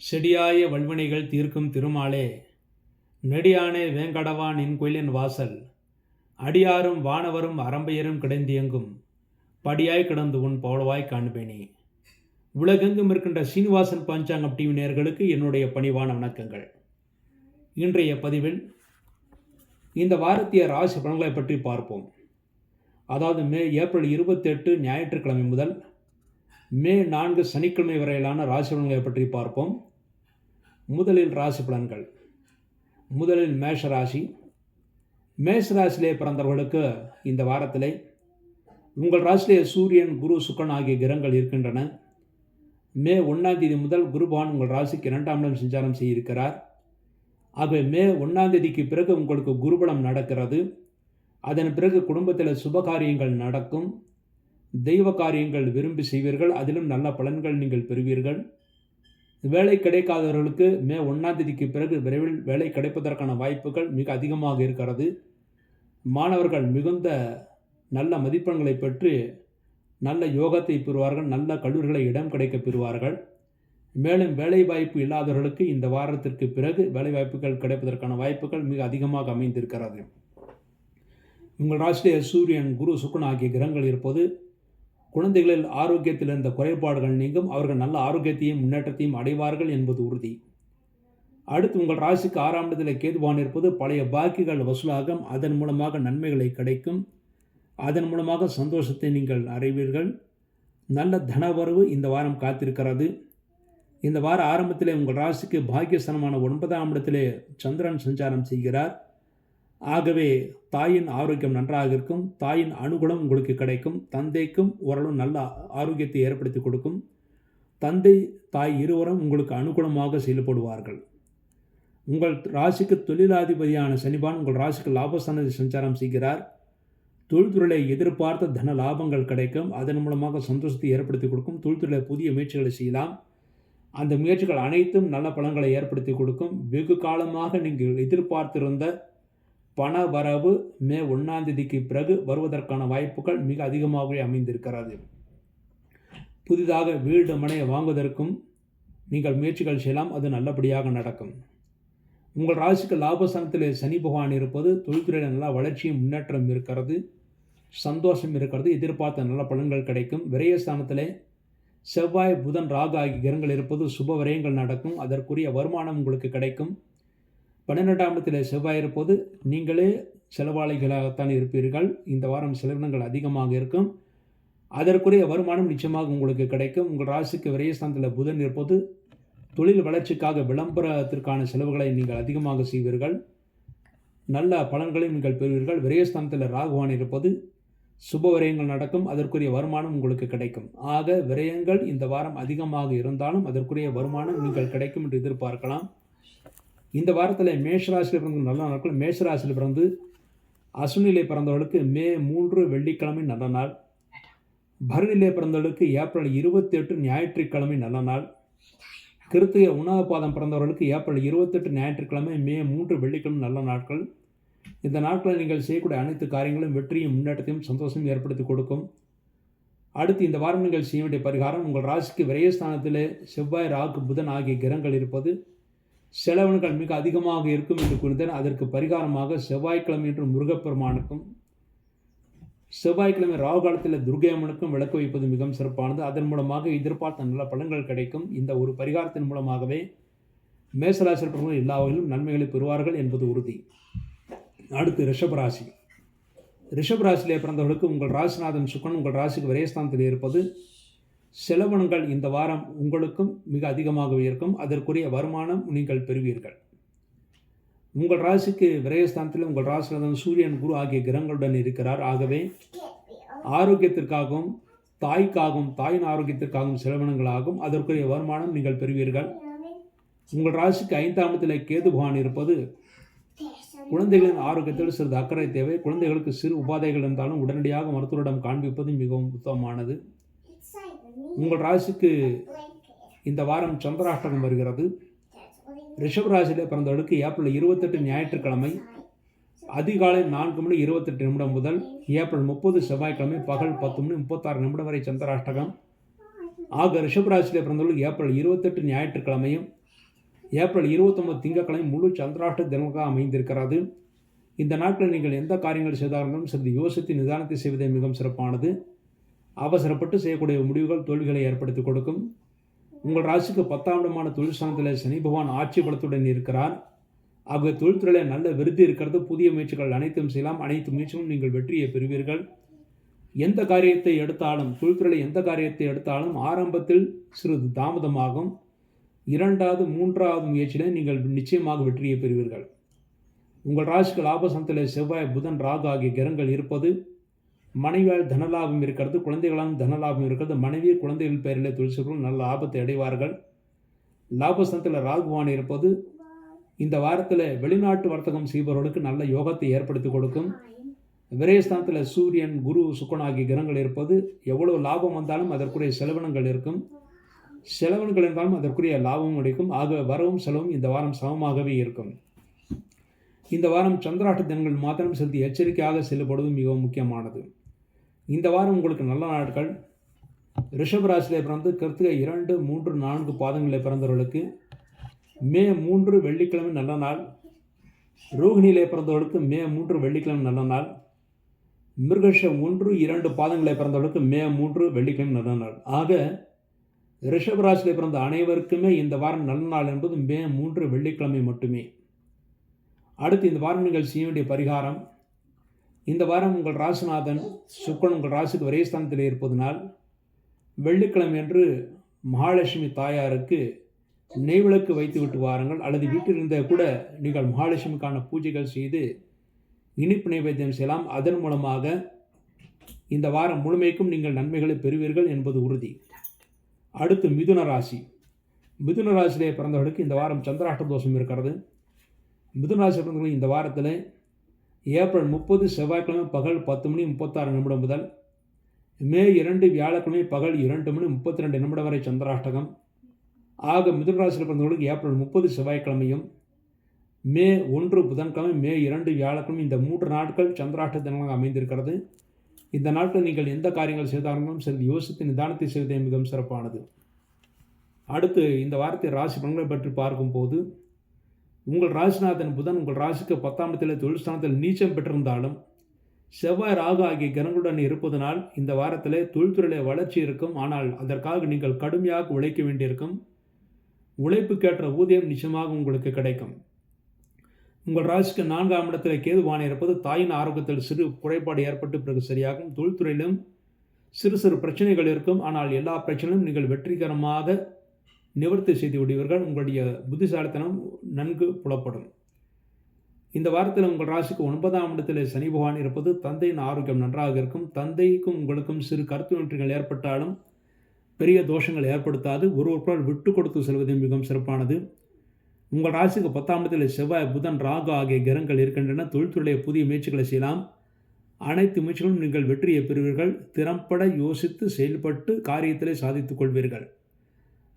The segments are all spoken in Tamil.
செடியாய வல்வினைகள் தீர்க்கும் திருமாலே, நெடியானே வேங்கடவா நின் கோயிலின் வாசல், அடியாரும் வானவரும் அரம்பையரும் கிடந்தியங்கும் படியாய் கிடந்து உன் பவளவாய் காண்பேனே. உலகெங்கும் இருக்கின்ற சீனிவாசன் பஞ்சாங்கம் டிவி நேயர்களுக்கு என்னுடைய பணிவான வணக்கங்கள். இன்றைய பதிவில் இந்த வாரத்திய ராசி பலன்களை பற்றி பார்ப்போம். அதாவது ஏப்ரல் 28 ஞாயிற்றுக்கிழமை முதல் மே 4 சனிக்கிழமை வரையிலான ராசி பலன்களை பற்றி பார்ப்போம். முதலில் ராசி பலன்கள். முதலில் மேஷராசி. மேஷராசியிலே பிறந்தவர்களுக்கு இந்த வாரத்திலே உங்கள் ராசியிலே சூரியன், குரு, சுக்கிரன் ஆகிய கிரகங்கள் இருக்கின்றன. மே 1ஆம் தேதி முதல் குருபகவான் உங்கள் ராசிக்கு 2ஆம் இடம் சஞ்சாரம் செய்திருக்கிறார். ஆகவே மே 1ஆம் தேதிக்கு பிறகு உங்களுக்கு குருபலம் நடக்கிறது. அதன் பிறகு குடும்பத்தில் சுபகாரியங்கள் நடக்கும். தெய்வ காரியங்கள் விரும்பி செய்வீர்கள். அதிலும் நல்ல பலன்கள் நீங்கள் பெறுவீர்கள். வேலை கிடைக்காதவர்களுக்கு மே 1ஆம் தேதிக்கு பிறகு விரைவில் வேலை கிடைப்பதற்கான வாய்ப்புகள் மிக அதிகமாக இருக்கிறது. மாணவர்கள் மிகுந்த நல்ல மதிப்பெண்களை பெற்று நல்ல யோகத்தை பெறுவார்கள். நல்ல கல்லூரிகளை இடம் கிடைக்க பெறுவார்கள். மேலும் வேலை வாய்ப்பு இல்லாதவர்களுக்கு இந்த வாரத்திற்கு பிறகு வேலை வாய்ப்புகள் கிடைப்பதற்கான வாய்ப்புகள் மிக அதிகமாக அமைந்திருக்கிறது. உங்கள் ராசியிலே சூரியன், குரு, சுக்கிரன் ஆகிய கிரகங்கள் இருப்பது குழந்தைகளில் ஆரோக்கியத்தில் இருந்த குறைபாடுகள் நீங்கும். அவர்கள் நல்ல ஆரோக்கியத்தையும் முன்னேற்றத்தையும் அடைவார்கள் என்பது உறுதி. அடுத்து உங்கள் ராசிக்கு 6ஆம் இடத்தில் கேதுவான் இருப்பது பழைய பாக்கிகள் வசூலாகும். அதன் மூலமாக நன்மைகளை கிடைக்கும். அதன் மூலமாக சந்தோஷத்தை நீங்கள் அடைவீர்கள். நல்ல தனவரவு இந்த வாரம் காத்திருக்கிறது. இந்த வார ஆரம்பத்திலே உங்கள் ராசிக்கு பாக்கியஸ்தானமான 9ஆம் இடத்திலே சந்திரன் சஞ்சாரம் செய்கிறார். ஆகவே தாயின் ஆரோக்கியம் நன்றாக இருக்கும். தாயின் அனுகூலம் உங்களுக்கு கிடைக்கும். தந்தைக்கும் ஓரளவு நல்ல ஆரோக்கியத்தை ஏற்படுத்தி கொடுக்கும். தந்தை, தாய் இருவரும் உங்களுக்கு அனுகூலமாக செயல்படுவார்கள். உங்கள் ராசிக்கு தொழிலாதிபதியான சனிபான் உங்கள் ராசிக்கு லாபஸ்தானத்தை சஞ்சாரம் செய்கிறார். தொழில்துறையை எதிர்பார்த்த தன லாபங்கள் கிடைக்கும். அதன் மூலமாக சந்தோஷத்தை ஏற்படுத்தி கொடுக்கும். தொழில்துறையில் புதிய முயற்சிகளை செய்யலாம். அந்த முயற்சிகள் அனைத்தும் நல்ல பலன்களை ஏற்படுத்தி கொடுக்கும். வெகு காலமாக நீங்கள் எதிர்பார்த்திருந்த பண வரவு மே 1ஆம் தேதிக்கு பிறகு வருவதற்கான வாய்ப்புகள் மிக அமைந்திருக்கிறது. புதிதாக வீடு மனை வாங்குவதற்கும் நீங்கள் முயற்சிகள் செய்யலாம். அது நல்லபடியாக நடக்கும். உங்கள் ராசிக்கு லாபஸ்தானத்திலே சனி பகவான் இருப்பது தொழில்துறையில் நல்ல வளர்ச்சியும் முன்னேற்றம் இருக்கிறது. சந்தோஷம் இருக்கிறது. எதிர்பார்த்த நல்ல பலன்கள் கிடைக்கும். விரயஸ்தானத்திலே செவ்வாய், புதன், ராகு ஆகிய கிரகங்கள் இருப்பது சுப விரயங்கள் நடக்கும். அதற்குரிய வருமானம் உங்களுக்கு கிடைக்கும். 12ஆம் இடத்தில் செவ்வாய் இருப்பது நீங்களே செலவாளிகளாகத்தான் இருப்பீர்கள். இந்த வாரம் செலவினங்கள் அதிகமாக இருக்கும். அதற்குரிய வருமானம் நிச்சயமாக உங்களுக்கு கிடைக்கும். உங்கள் ராசிக்கு விரயஸ்தானத்தில் புதன் இருப்பது தொழில் வளர்ச்சிக்காக விளம்பரத்திற்கான செலவுகளை நீங்கள் அதிகமாக செய்வீர்கள். நல்ல பலன்களையும் நீங்கள் பெறுவீர்கள். விரயஸ்தானத்தில் ராகுவான் இருப்பது சுப விரயங்கள் நடக்கும். அதற்குரிய வருமானம் உங்களுக்கு கிடைக்கும். ஆக விரயங்கள் இந்த வாரம் அதிகமாக இருந்தாலும் அதற்குரிய வருமானம் நீங்கள் கிடைக்கும் என்று எதிர்பார்க்கலாம். இந்த வாரத்தில் மேஷராசியில் பிறந்த நல்ல நாட்கள். மேஷராசியில் பிறந்து அசுனிலே பிறந்தவர்களுக்கு மே 3 வெள்ளிக்கிழமை நல்ல நாள். பரணிலே பிறந்தவர்களுக்கு ஏப்ரல் 28 ஞாயிற்றுக்கிழமை நல்ல நாள். கிருத்திகை 1ஆம் பாதம் பிறந்தவர்களுக்கு ஏப்ரல் 28 ஞாயிற்றுக்கிழமை, மே 3 வெள்ளிக்கிழமை நல்ல நாட்கள். இந்த நாட்களில் நீங்கள் செய்யக்கூடிய அனைத்து காரியங்களும் வெற்றியும் முன்னேற்றத்தையும் சந்தோஷமும் ஏற்படுத்தி கொடுக்கும். அடுத்து இந்த வாரம் நீங்கள் செய்ய வேண்டிய பரிகாரம். உங்கள் ராசிக்கு விரயஸ்தானத்திலே செவ்வாய், ராகு, புதன் ஆகிய கிரகங்கள் இருப்பது செலவினங்கள் மிக அதிகமாக இருக்கும் என்று கூறினேன். அதற்கு பரிகாரமாக செவ்வாய்க்கிழமை என்று முருகப்பெருமானுக்கும், செவ்வாய்க்கிழமை ராகு காலத்தில் துர்க்கை அம்மனுக்கும் விளக்கு வைப்பது மிகவும் சிறப்பானது. அதன் மூலமாக எதிர்பார்த்த நல்ல பலன்கள் கிடைக்கும். இந்த ஒரு பரிகாரத்தின் மூலமாகவே மேஷராசி எல்லா வகையிலும் நன்மைகளை பெறுவார்கள் என்பது உறுதி. அடுத்து ரிஷபராசி. ரிஷபராசியிலே பிறந்தவர்களுக்கு உங்கள் ராசிநாதன் சுக்கிரன் உங்கள் ராசிக்கு விரயஸ்தானத்தில் இருப்பது செலவினங்கள் இந்த வாரம் உங்களுக்கும் மிக அதிகமாகவே இருக்கும். அதற்குரிய வருமானம் நீங்கள் பெறுவீர்கள். உங்கள் ராசிக்கு விரயஸ்தானத்தில் உங்கள் ராசிநாதன் சூரியன், குரு ஆகிய கிரகங்களுடன் இருக்கிறார். ஆகவே ஆரோக்கியத்திற்காகவும் தாய்க்காகவும் தாயின் ஆரோக்கியத்திற்காகவும் செலவினங்களாகும். அதற்குரிய வருமானம் நீங்கள் பெறுவீர்கள். உங்கள் ராசிக்கு 5ஆம் இடத்தில் கேது பகவான் இருப்பது குழந்தைகளின் ஆரோக்கியத்தில் சிறிது அக்கறை தேவை. குழந்தைகளுக்கு சிறு உபாதைகள் இருந்தாலும் உடனடியாக மருத்துவரிடம் காண்பிப்பது மிகவும் உத்தமமானது. உங்கள் ராசிக்கு இந்த வாரம் சந்திராஷ்டகம் வருகிறது. ரிஷபராசியிலே பிறந்தவர்களுக்கு ஏப்ரல் 28 ஞாயிற்றுக்கிழமை அதிகாலை 4:28 முதல் ஏப்ரல் 30 செவ்வாய்க்கிழமை பகல் 10:36 வரை சந்திராஷ்டகம். ஆக ரிஷபராசியிலே பிறந்தவர்களுக்கு ஏப்ரல் 28 ஞாயிற்றுக்கிழமையும் ஏப்ரல் 29 திங்கட்கிழமை முழு சந்திராஷ்ட தினமாக அமைந்திருக்கிறது. இந்த நாட்களில் நீங்கள் எந்த காரியங்கள் செய்தாலும் சிறிது யோசித்து நிதானத்தை செய்வதே மிகவும் சிறப்பானது. அவசரப்பட்டு செய்யக்கூடிய முடிவுகள் தோல்விகளை ஏற்படுத்தி கொடுக்கும். உங்கள் ராசிக்கு 10ஆம் இடமான தொழில் ஸ்தானத்தில் சனி பகவான் ஆட்சி பலத்துடன் இருக்கிறார். ஆகவே தொழில்துறையில் நல்ல விருத்தி இருக்கிறது. புதிய முயற்சிகள் அனைத்தும் செய்யலாம். அனைத்து முயற்சிகளும் நீங்கள் வெற்றியை பெறுவீர்கள். எந்த காரியத்தை எடுத்தாலும் தொழில்துறையில் எந்த காரியத்தை எடுத்தாலும் ஆரம்பத்தில் சிறிது தாமதமாகும். 2வது 3வது முயற்சியில் நீங்கள் நிச்சயமாக வெற்றியை பெறுவீர்கள். உங்கள் ராசிக்கு லாபஸ்தானத்தில் செவ்வாய், புதன், ராகு ஆகிய கிரகங்கள் இருப்பது மனைவியால் தனலாபம் இருக்கிறது. குழந்தைகளால் தனலாபம் இருக்கிறது. மனைவி குழந்தைகள் பெயரில் தொழில் செய்வர்கள் நல்ல லாபத்தை அடைவார்கள். லாபஸ்தானத்தில் ராகுவான் இருப்பது இந்த வாரத்தில் வெளிநாட்டு வர்த்தகம் செய்பவர்களுக்கு நல்ல யோகத்தை ஏற்படுத்தி கொடுக்கும். விரயஸ்தானத்தில் சூரியன், குரு, சுக்கிரன் ஆகிய கிரகங்கள் இருப்பது எவ்வளவு லாபம் வந்தாலும் அதற்குரிய செலவினங்கள் இருக்கும். செலவினங்கள் இருந்தாலும் அதற்குரிய லாபமும் கிடைக்கும். ஆக வரவும் செலவும் இந்த வாரம் சமமாகவே இருக்கும். இந்த வாரம் சந்திராஷ்ட தினங்கள் மாத்திரம் செலுத்தி எச்சரிக்கையாக செயல்படுவது மிகவும் முக்கியமானது. இந்த வாரம் உங்களுக்கு நல்ல நாட்கள். ரிஷப ராசியிலே பிறந்து கிருத்திகை 2, 3, 4 பாதங்களில் பிறந்தவர்களுக்கு மே 3 வெள்ளிக்கிழமை நல்ல நாள். ரோகிணியிலே பிறந்தவர்களுக்கு மே 3 வெள்ளிக்கிழமை நல்ல நாள். மிருகஷம் 1, 2 பாதங்களை பிறந்தவர்களுக்கு மே 3 வெள்ளிக்கிழமை நல்ல நாள். ஆக ரிஷபராசியில் பிறந்த அனைவருக்குமே இந்த வாரம் நல்ல நாள் என்பது மே 3 வெள்ளிக்கிழமை மட்டுமே. அடுத்து இந்த வாரம் நீங்கள் செய்ய வேண்டிய பரிகாரம், இந்த வாரம் உங்கள் ராசிநாதன் சுக்கிரன் உங்கள் ராசிக்கு விரயஸ்தானத்தில் இருப்பதனால் வெள்ளிக்கிழமை அன்று மகாலட்சுமி தாயாருக்கு நெய்விளக்கு வைத்து விட்டு வாருங்கள். அல்லது வீட்டில் இருந்த கூட நீங்கள் மகாலட்சுமிக்கான பூஜைகள் செய்து இனிப்பு நைவேத்தியம் செய்யலாம். அதன் மூலமாக இந்த வாரம் முழுமைக்கும் நீங்கள் நன்மைகளை பெறுவீர்கள் என்பது உறுதி. அடுத்து மிதுன ராசி. மிதுன ராசியிலே பிறந்தவர்களுக்கு இந்த வாரம் சந்திராஷ்ட தோஷம் இருக்கிறது. மிதுன ராசி பிறந்தவர்கள் இந்த வாரத்தில் ஏப்ரல் 30 செவ்வாய்க்கிழமை பகல் 10:36 முதல் மே 2 வியாழக்கிழமை பகல் 2:32 வரை சந்திராஷ்டகம். ஆக மிதுன ராசியில் பிறந்தவர்களுக்கு ஏப்ரல் 30 செவ்வாய்க்கிழமையும் மே 1 புதன்கிழமை மே 2 வியாழக்கிழமை இந்த 3 நாட்கள் சந்திராஷ்ட தினமாக அமைந்திருக்கிறது. இந்த நாட்கள் நீங்கள் எந்த காரியங்கள் செய்தாலும் சிறிது யோசித்து நிதானத்தை செய்வதே மிகவும் சிறப்பானது. அடுத்து இந்த வாரத்தை ராசி பலன்களை பற்றி பார்க்கும்போது, உங்கள் ராசிநாதன் புதன் உங்கள் ராசிக்கு 10ஆம் இடத்தில் தொழில் ஸ்தானத்தில் நீச்சம் பெற்றிருந்தாலும் செவ்வாய், ராகு ஆகிய கிரகங்களுடன் இருப்பதனால் இந்த வாரத்தில் தொழில்துறையில் வளர்ச்சி இருக்கும். ஆனால் அதற்காக நீங்கள் கடுமையாக உழைக்க வேண்டியிருக்கும். உழைப்புக்கேற்ற ஊதியம் நிச்சயமாக உங்களுக்கு கிடைக்கும். உங்கள் ராசிக்கு 4ஆம் இடத்தில் கேதுவான இருப்பது தாயின் ஆரோக்கியத்தில் சிறு குறைபாடு ஏற்பட்டு பிறகு சரியாகும். தொழில்துறையிலும் சிறு சிறு பிரச்சனைகள் இருக்கும். ஆனால் எல்லா பிரச்சனையும் நீங்கள் வெற்றிகரமாக நிவர்த்தி செய்து விடுவீர்கள். உங்களுடைய புத்திசாலித்தனம் நன்கு புலப்படும். இந்த வாரத்தில் உங்கள் ராசிக்கு 9ஆம் இடத்தில் சனி பகவான் இருப்பது தந்தையின் ஆரோக்கியம் நன்றாக இருக்கும். தந்தைக்கும் உங்களுக்கும் சிறு கருத்து வெற்றிகள் ஏற்பட்டாலும் பெரிய தோஷங்கள் ஏற்படுத்தாது. ஒருவருக்குள் விட்டு கொடுத்து செல்வது மிகவும் சிறப்பானது. உங்கள் ராசிக்கு 10ஆம் இடத்தில் செவ்வாய், புதன், ராகு ஆகிய கிரகங்கள் இருக்கின்றன. தொழில்துறையில் புதிய முயற்சிகளை செய்யலாம். அனைத்து முயற்சிகளும் நீங்கள் வெற்றியை பெறுவீர்கள். திறம்பட யோசித்து செயல்பட்டு காரியத்திலே சாதித்துக் கொள்வீர்கள்.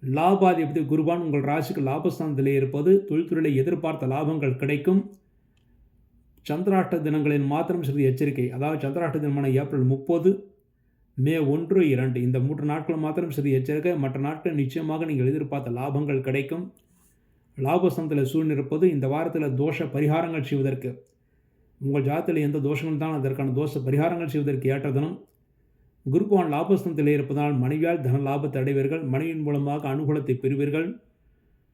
லாபாதிபதி குருவான் உங்கள் ராசிக்கு லாபஸ்தானத்திலே இருப்பது தொழில்துறையில் எதிர்பார்த்த லாபங்கள் கிடைக்கும். சந்திராஷ்ட தினங்களில் மாத்திரம் சிறிது எச்சரிக்கை. அதாவது சந்திராஷ்ட தினமான ஏப்ரல் 30, மே 1, 2 இந்த 3 நாட்கள் மாத்திரம் சிறிது எச்சரிக்கை. மற்ற நாட்கள் நிச்சயமாக நீங்கள் எதிர்பார்த்த லாபங்கள் கிடைக்கும். லாபஸ்தானத்தில் சூழ்நிலை இருப்பது இந்த வாரத்தில் தோஷ பரிகாரங்கள் செய்வதற்கு, உங்கள் ஜாதத்தில் எந்த தோஷங்கள் தான் அதற்கான தோஷ பரிகாரங்கள் செய்வதற்கு ஏற்ற தினம். குருபவான் லாபஸ்தானத்தில் இருப்பதனால் மனைவியால் தன லாபத்தை அடைவீர்கள். மனைவியின் மூலமாக அனுகூலத்தை பெறுவீர்கள்.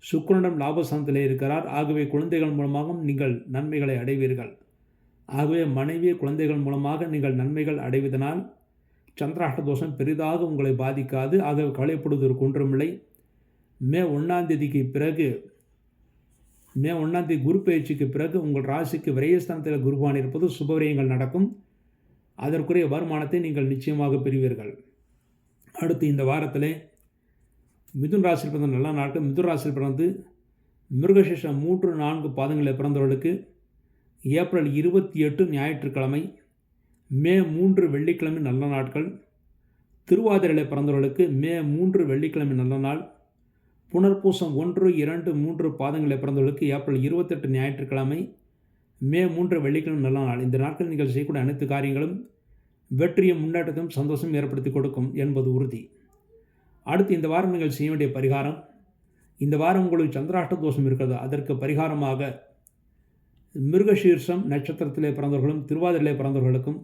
சுக்கிரனிடம் லாபஸ்தானத்திலே இருக்கிறார். ஆகவே குழந்தைகள் மூலமாகவும் நீங்கள் நன்மைகளை அடைவீர்கள். ஆகவே மனைவி குழந்தைகள் மூலமாக நீங்கள் நன்மைகள் அடைவதனால் சந்திராஷ்ட தோஷம் பெரிதாக உங்களை பாதிக்காது. ஆகவே கவலைப்படுவதற்கு ஒன்றுமில்லை. மே 1ஆம் தேதிக்கு பிறகு மே 1ஆம் தேதி குரு பயிற்சிக்கு பிறகு உங்கள் ராசிக்கு விரயஸ்தானத்தில் குருவான் இருப்பது சுபவிரயங்கள் நடக்கும். அதற்குரிய வருமானத்தை நீங்கள் நிச்சயமாக பெறுவீர்கள். அடுத்து இந்த வாரத்தில் மிதுன ராசியில் பிறந்த நல்ல நாட்கள். மிதுன ராசியில் பிறந்து மிருகசீரிஷம் 3, 4 பாதங்களில் பிறந்தவர்களுக்கு ஏப்ரல் 28 ஞாயிற்றுக்கிழமை, மே 3 வெள்ளிக்கிழமை நல்ல நாட்கள். திருவாதிரையில் பிறந்தவர்களுக்கு மே 3 வெள்ளிக்கிழமை நல்ல நாள். புனர்பூசம் 1, 2, 3 பாதங்களில் பிறந்தவர்களுக்கு ஏப்ரல் 28 ஞாயிற்றுக்கிழமை, மே 3 வெள்ளிக்கிழமை நல்ல நாள். இந்த நாட்கள் நீங்கள் செய்யக்கூடிய அனைத்து காரியங்களும் வெற்றியும் முன்னேற்றத்தையும் சந்தோஷம் ஏற்படுத்தி கொடுக்கும் என்பது உறுதி. அடுத்து இந்த வாரம் நீங்கள் செய்ய வேண்டிய பரிகாரம், இந்த வாரம் உங்களுக்கு சந்திராஷ்ட தோஷம் இருக்கிறது. அதற்கு பரிகாரமாக மிருகசீர்ஷம் நட்சத்திரத்திலே பிறந்தவர்களும் திருவாதிரையிலே பிறந்தவர்களுக்கும்,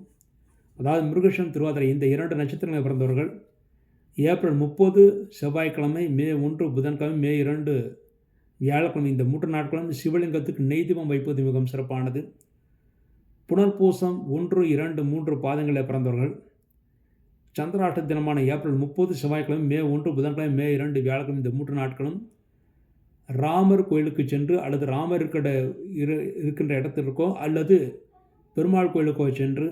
அதாவது மிருகசீர்ஷம் திருவாதிரை இந்த 2 நட்சத்திரங்களில் பிறந்தவர்கள் ஏப்ரல் 30 செவ்வாய்க்கிழமை, மே 1 புதன்கிழமை, மே 2 வியாழக்கிழமை இந்த 3 நாட்களும் சிவலிங்கத்துக்கு நெய் தீபம் வைப்பது மிகவும் சிறப்பானது. புனர்பூசம் 1, 2, 3 பாதங்களில் பிறந்தவர்கள் சந்திராஷ்ட தினமான ஏப்ரல் 30 செவ்வாய்க்கிழமை, மே 1 புதன்கிழமை, மே 2 வியாழக்கிழமை இந்த 3 நாட்களும் ராமர் கோயிலுக்கு சென்று அல்லது ராமர் இருக்கின்ற இடத்திற்கோ அல்லது பெருமாள் கோயிலுக்கோ சென்று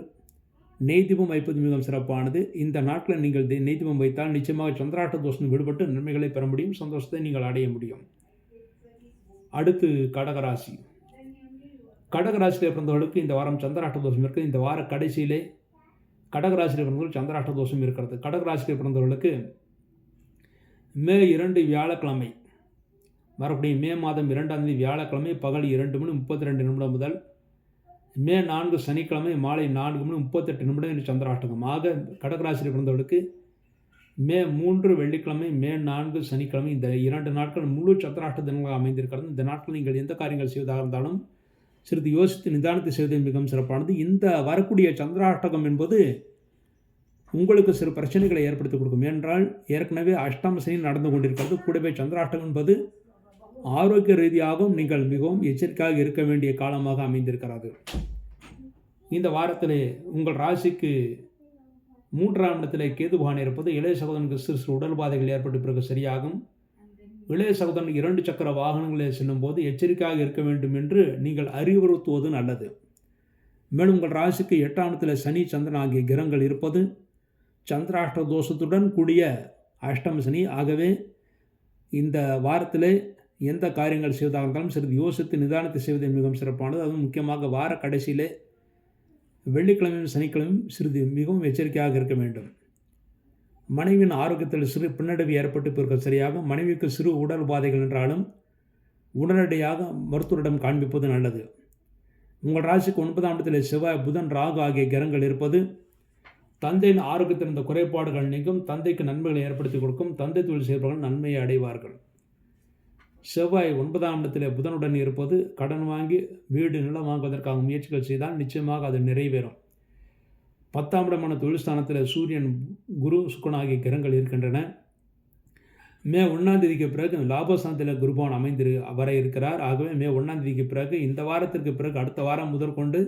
நெய் தீபம் வைப்பது மிகவும் சிறப்பானது. இந்த நாட்களில் நீங்கள் நெய் தீபம் வைத்தால் நிச்சயமாக சந்திராஷ்ட தோஷம் விடுபட்டு நன்மைகளை பெற முடியும், சந்தோஷத்தை நீங்கள் அடைய முடியும். அடுத்து கடகராசி. கடகராசியில் பிறந்தவர்களுக்கு இந்த வாரம் சந்திராஷ்ட தோஷம் இருக்குது. இந்த வார கடைசியிலே கடகராசியில் பிறந்தவர்கள் சந்திராஷ்ட தோஷம் இருக்கிறது. கடகராசியில் பிறந்தவர்களுக்கு மே 2 வியாழக்கிழமை, மறுபடியும் மே மாதம் 2ஆம் தேதி வியாழக்கிழமை பகல் 2:32 முதல் மே 4 சனிக்கிழமை மாலை 4:38 என்று சந்திராஷ்டகம். ஆக கடகராசியில் பிறந்தவர்களுக்கு மே 3 வெள்ளிக்கிழமை, மே 4 சனிக்கிழமை இந்த 2 நாட்கள் முழு சந்திராஷ்ட தினங்களாக அமைந்திருக்கிறது. இந்த நாட்கள் நீங்கள் எந்த காரியங்கள் செய்வதாக இருந்தாலும் சிறிது யோசித்து நிதானத்தை செய்வது மிகவும் சிறப்பானது. இந்த வரக்கூடிய சந்திராஷ்டகம் என்பது உங்களுக்கு சிறு பிரச்சனைகளை ஏற்படுத்தி கொடுக்கும். என்றால் ஏற்கனவே அஷ்டம சனி நடந்து கொண்டிருக்கிறது. கூடவே சந்திராஷ்டகம் என்பது ஆரோக்கிய ரீதியாகவும் நீங்கள் மிகவும் எச்சரிக்கையாக இருக்க வேண்டிய காலமாக அமைந்திருக்கிறது. இந்த வாரத்திலே உங்கள் ராசிக்கு 3ஆம் இடத்திலே கேது பகவான் இருப்பது இளைய சகோதரனுக்கு சிறு உடல் பாதைகள் ஏற்பட்ட பிறகு சரியாகும். இளைய சகோதரன் 2 சக்கர வாகனங்களில் செல்லும்போது எச்சரிக்கையாக இருக்க வேண்டும் என்று நீங்கள் அறிவுறுத்துவது நல்லது. மேலும் உங்கள் ராசிக்கு 8ஆம் இடத்தில் சனி சந்திரன் ஆகிய கிரகங்கள் இருப்பது சந்திராஷ்ட தோஷத்துடன் கூடிய அஷ்டம சனி. ஆகவே இந்த வாரத்திலே எந்த காரியங்கள் செய்வதாக இருந்தாலும் சிறிது யோசித்து நிதானத்தை செய்வது மிகவும் சிறப்பானது. அதுவும் முக்கியமாக வார கடைசியிலே வெள்ளிக்கிழமையும் சனிக்கிழமையும் சிறிது மிகவும் எச்சரிக்கையாக இருக்க வேண்டும். மனைவியின் ஆரோக்கியத்தில் சிறு பின்னடைவு ஏற்பட்டு பிறகு சரியாக மனைவிக்கு சிறு உடல் உபாதைகள் என்றாலும் உடனடியாக மருத்துவரிடம் காண்பிப்பது நல்லது. உங்கள் ராசிக்கு 9ஆம் இடத்தில் செவ்வாய், புதன், ராகு ஆகிய கிரகங்கள் இருப்பது தந்தையின் ஆரோக்கியத்தில் இருந்த குறைபாடுகள் நீங்கும், தந்தைக்கு நன்மைகளை ஏற்படுத்தி கொடுக்கும், தந்தை தொழில் செய்பவர்கள் நன்மையை அடைவார்கள். செவ்வாய் 9ஆம் இடத்தில் புதனுடன் இருப்பது கடன் வாங்கி வீடு நிலம் வாங்குவதற்காக முயற்சிகள் செய்தால் நிச்சயமாக அது நிறைவேறும். 10ஆம் இடமான தொழில் ஸ்தானத்தில் சூரியன், குரு, சுக்கிரன் ஆகிய கிரகங்கள் இருக்கின்றன. மே 1ஆம் தேதிக்கு பிறகு லாபஸ்தானத்தில் குருபவன் வர இருக்கிறார். ஆகவே மே 1ஆம் தேதிக்கு பிறகு இந்த வாரத்திற்கு பிறகு அடுத்த வாரம் முதற்கொண்டு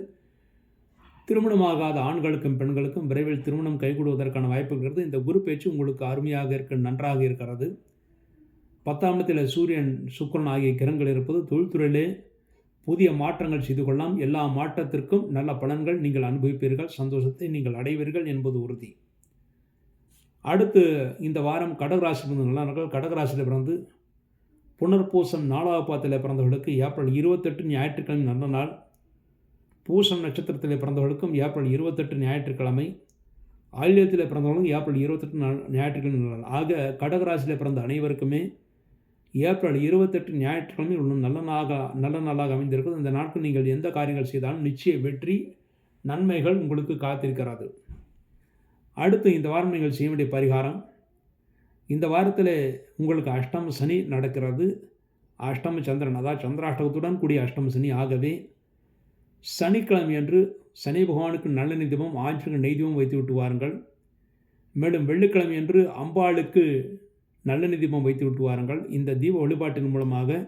திருமணமாகாத ஆண்களுக்கும் பெண்களுக்கும் விரைவில் திருமணம் கைகூடுவதற்கான வாய்ப்பு இருக்கிறது. இந்த குரு பேச்சு உங்களுக்கு அருமையாக நன்றாக இருக்கிறது. 10ஆம் இடத்தில் சூரியன், சுக்கிரன் ஆகிய கிரகங்கள் இருப்பது தொழில்துறையிலே புதிய மாற்றங்கள் செய்து கொள்ளலாம். எல்லா மாற்றத்திற்கும் நல்ல பலன்கள் நீங்கள் அனுபவிப்பீர்கள், சந்தோஷத்தை நீங்கள் அடைவீர்கள் என்பது உறுதி. அடுத்து இந்த வாரம் கடகராசி பிறந்தவர்கள் கடகராசியில் பிறந்து புனர்பூசம் 4ஆம் பாதத்தில் பிறந்தவர்களுக்கு ஏப்ரல் 28 ஞாயிற்றுக்கிழமை நல்ல நாள். பூசம் நட்சத்திரத்தில் பிறந்தவர்களுக்கும் ஏப்ரல் 28 ஞாயிற்றுக்கிழமை. ஆயில்யத்தில் பிறந்தவர்களும் ஏப்ரல் 28 ஞாயிற்றுக்கிழமை நல்ல நாள். ஆக கடகராசியில் பிறந்த அனைவருக்குமே ஏப்ரல் 28 ஞாயிற்றுக்கிழமை இன்னும் நல்ல நாளாக அமைந்திருக்கிறது. இந்த நாட்கள் நீங்கள் எந்த காரியங்கள் செய்தாலும் நிச்சய வெற்றி, நன்மைகள் உங்களுக்கு காத்திருக்கிறது. அடுத்து இந்த வாரம் நீங்கள் செய்ய வேண்டிய பரிகாரம், இந்த வாரத்தில் உங்களுக்கு அஷ்டம சனி நடக்கிறது. அஷ்டம சந்திரன், அதாவது சந்திராஷ்டகத்துடன் கூடிய அஷ்டம சனி. ஆகவே சனிக்கிழமை அன்று சனி பகவானுக்கு நல்லெண்ணெய் தீபம், ஆஞ்சநேயருக்கு நெய் தீபம் வைத்து விட்டு வாருங்கள். மேலும் வெள்ளிக்கிழமை அன்று அம்பாளுக்கு நல்லெண்ணெய் தீபம் வைத்து விட்டு வாருங்கள். இந்த தீப வழிபாட்டின் மூலமாக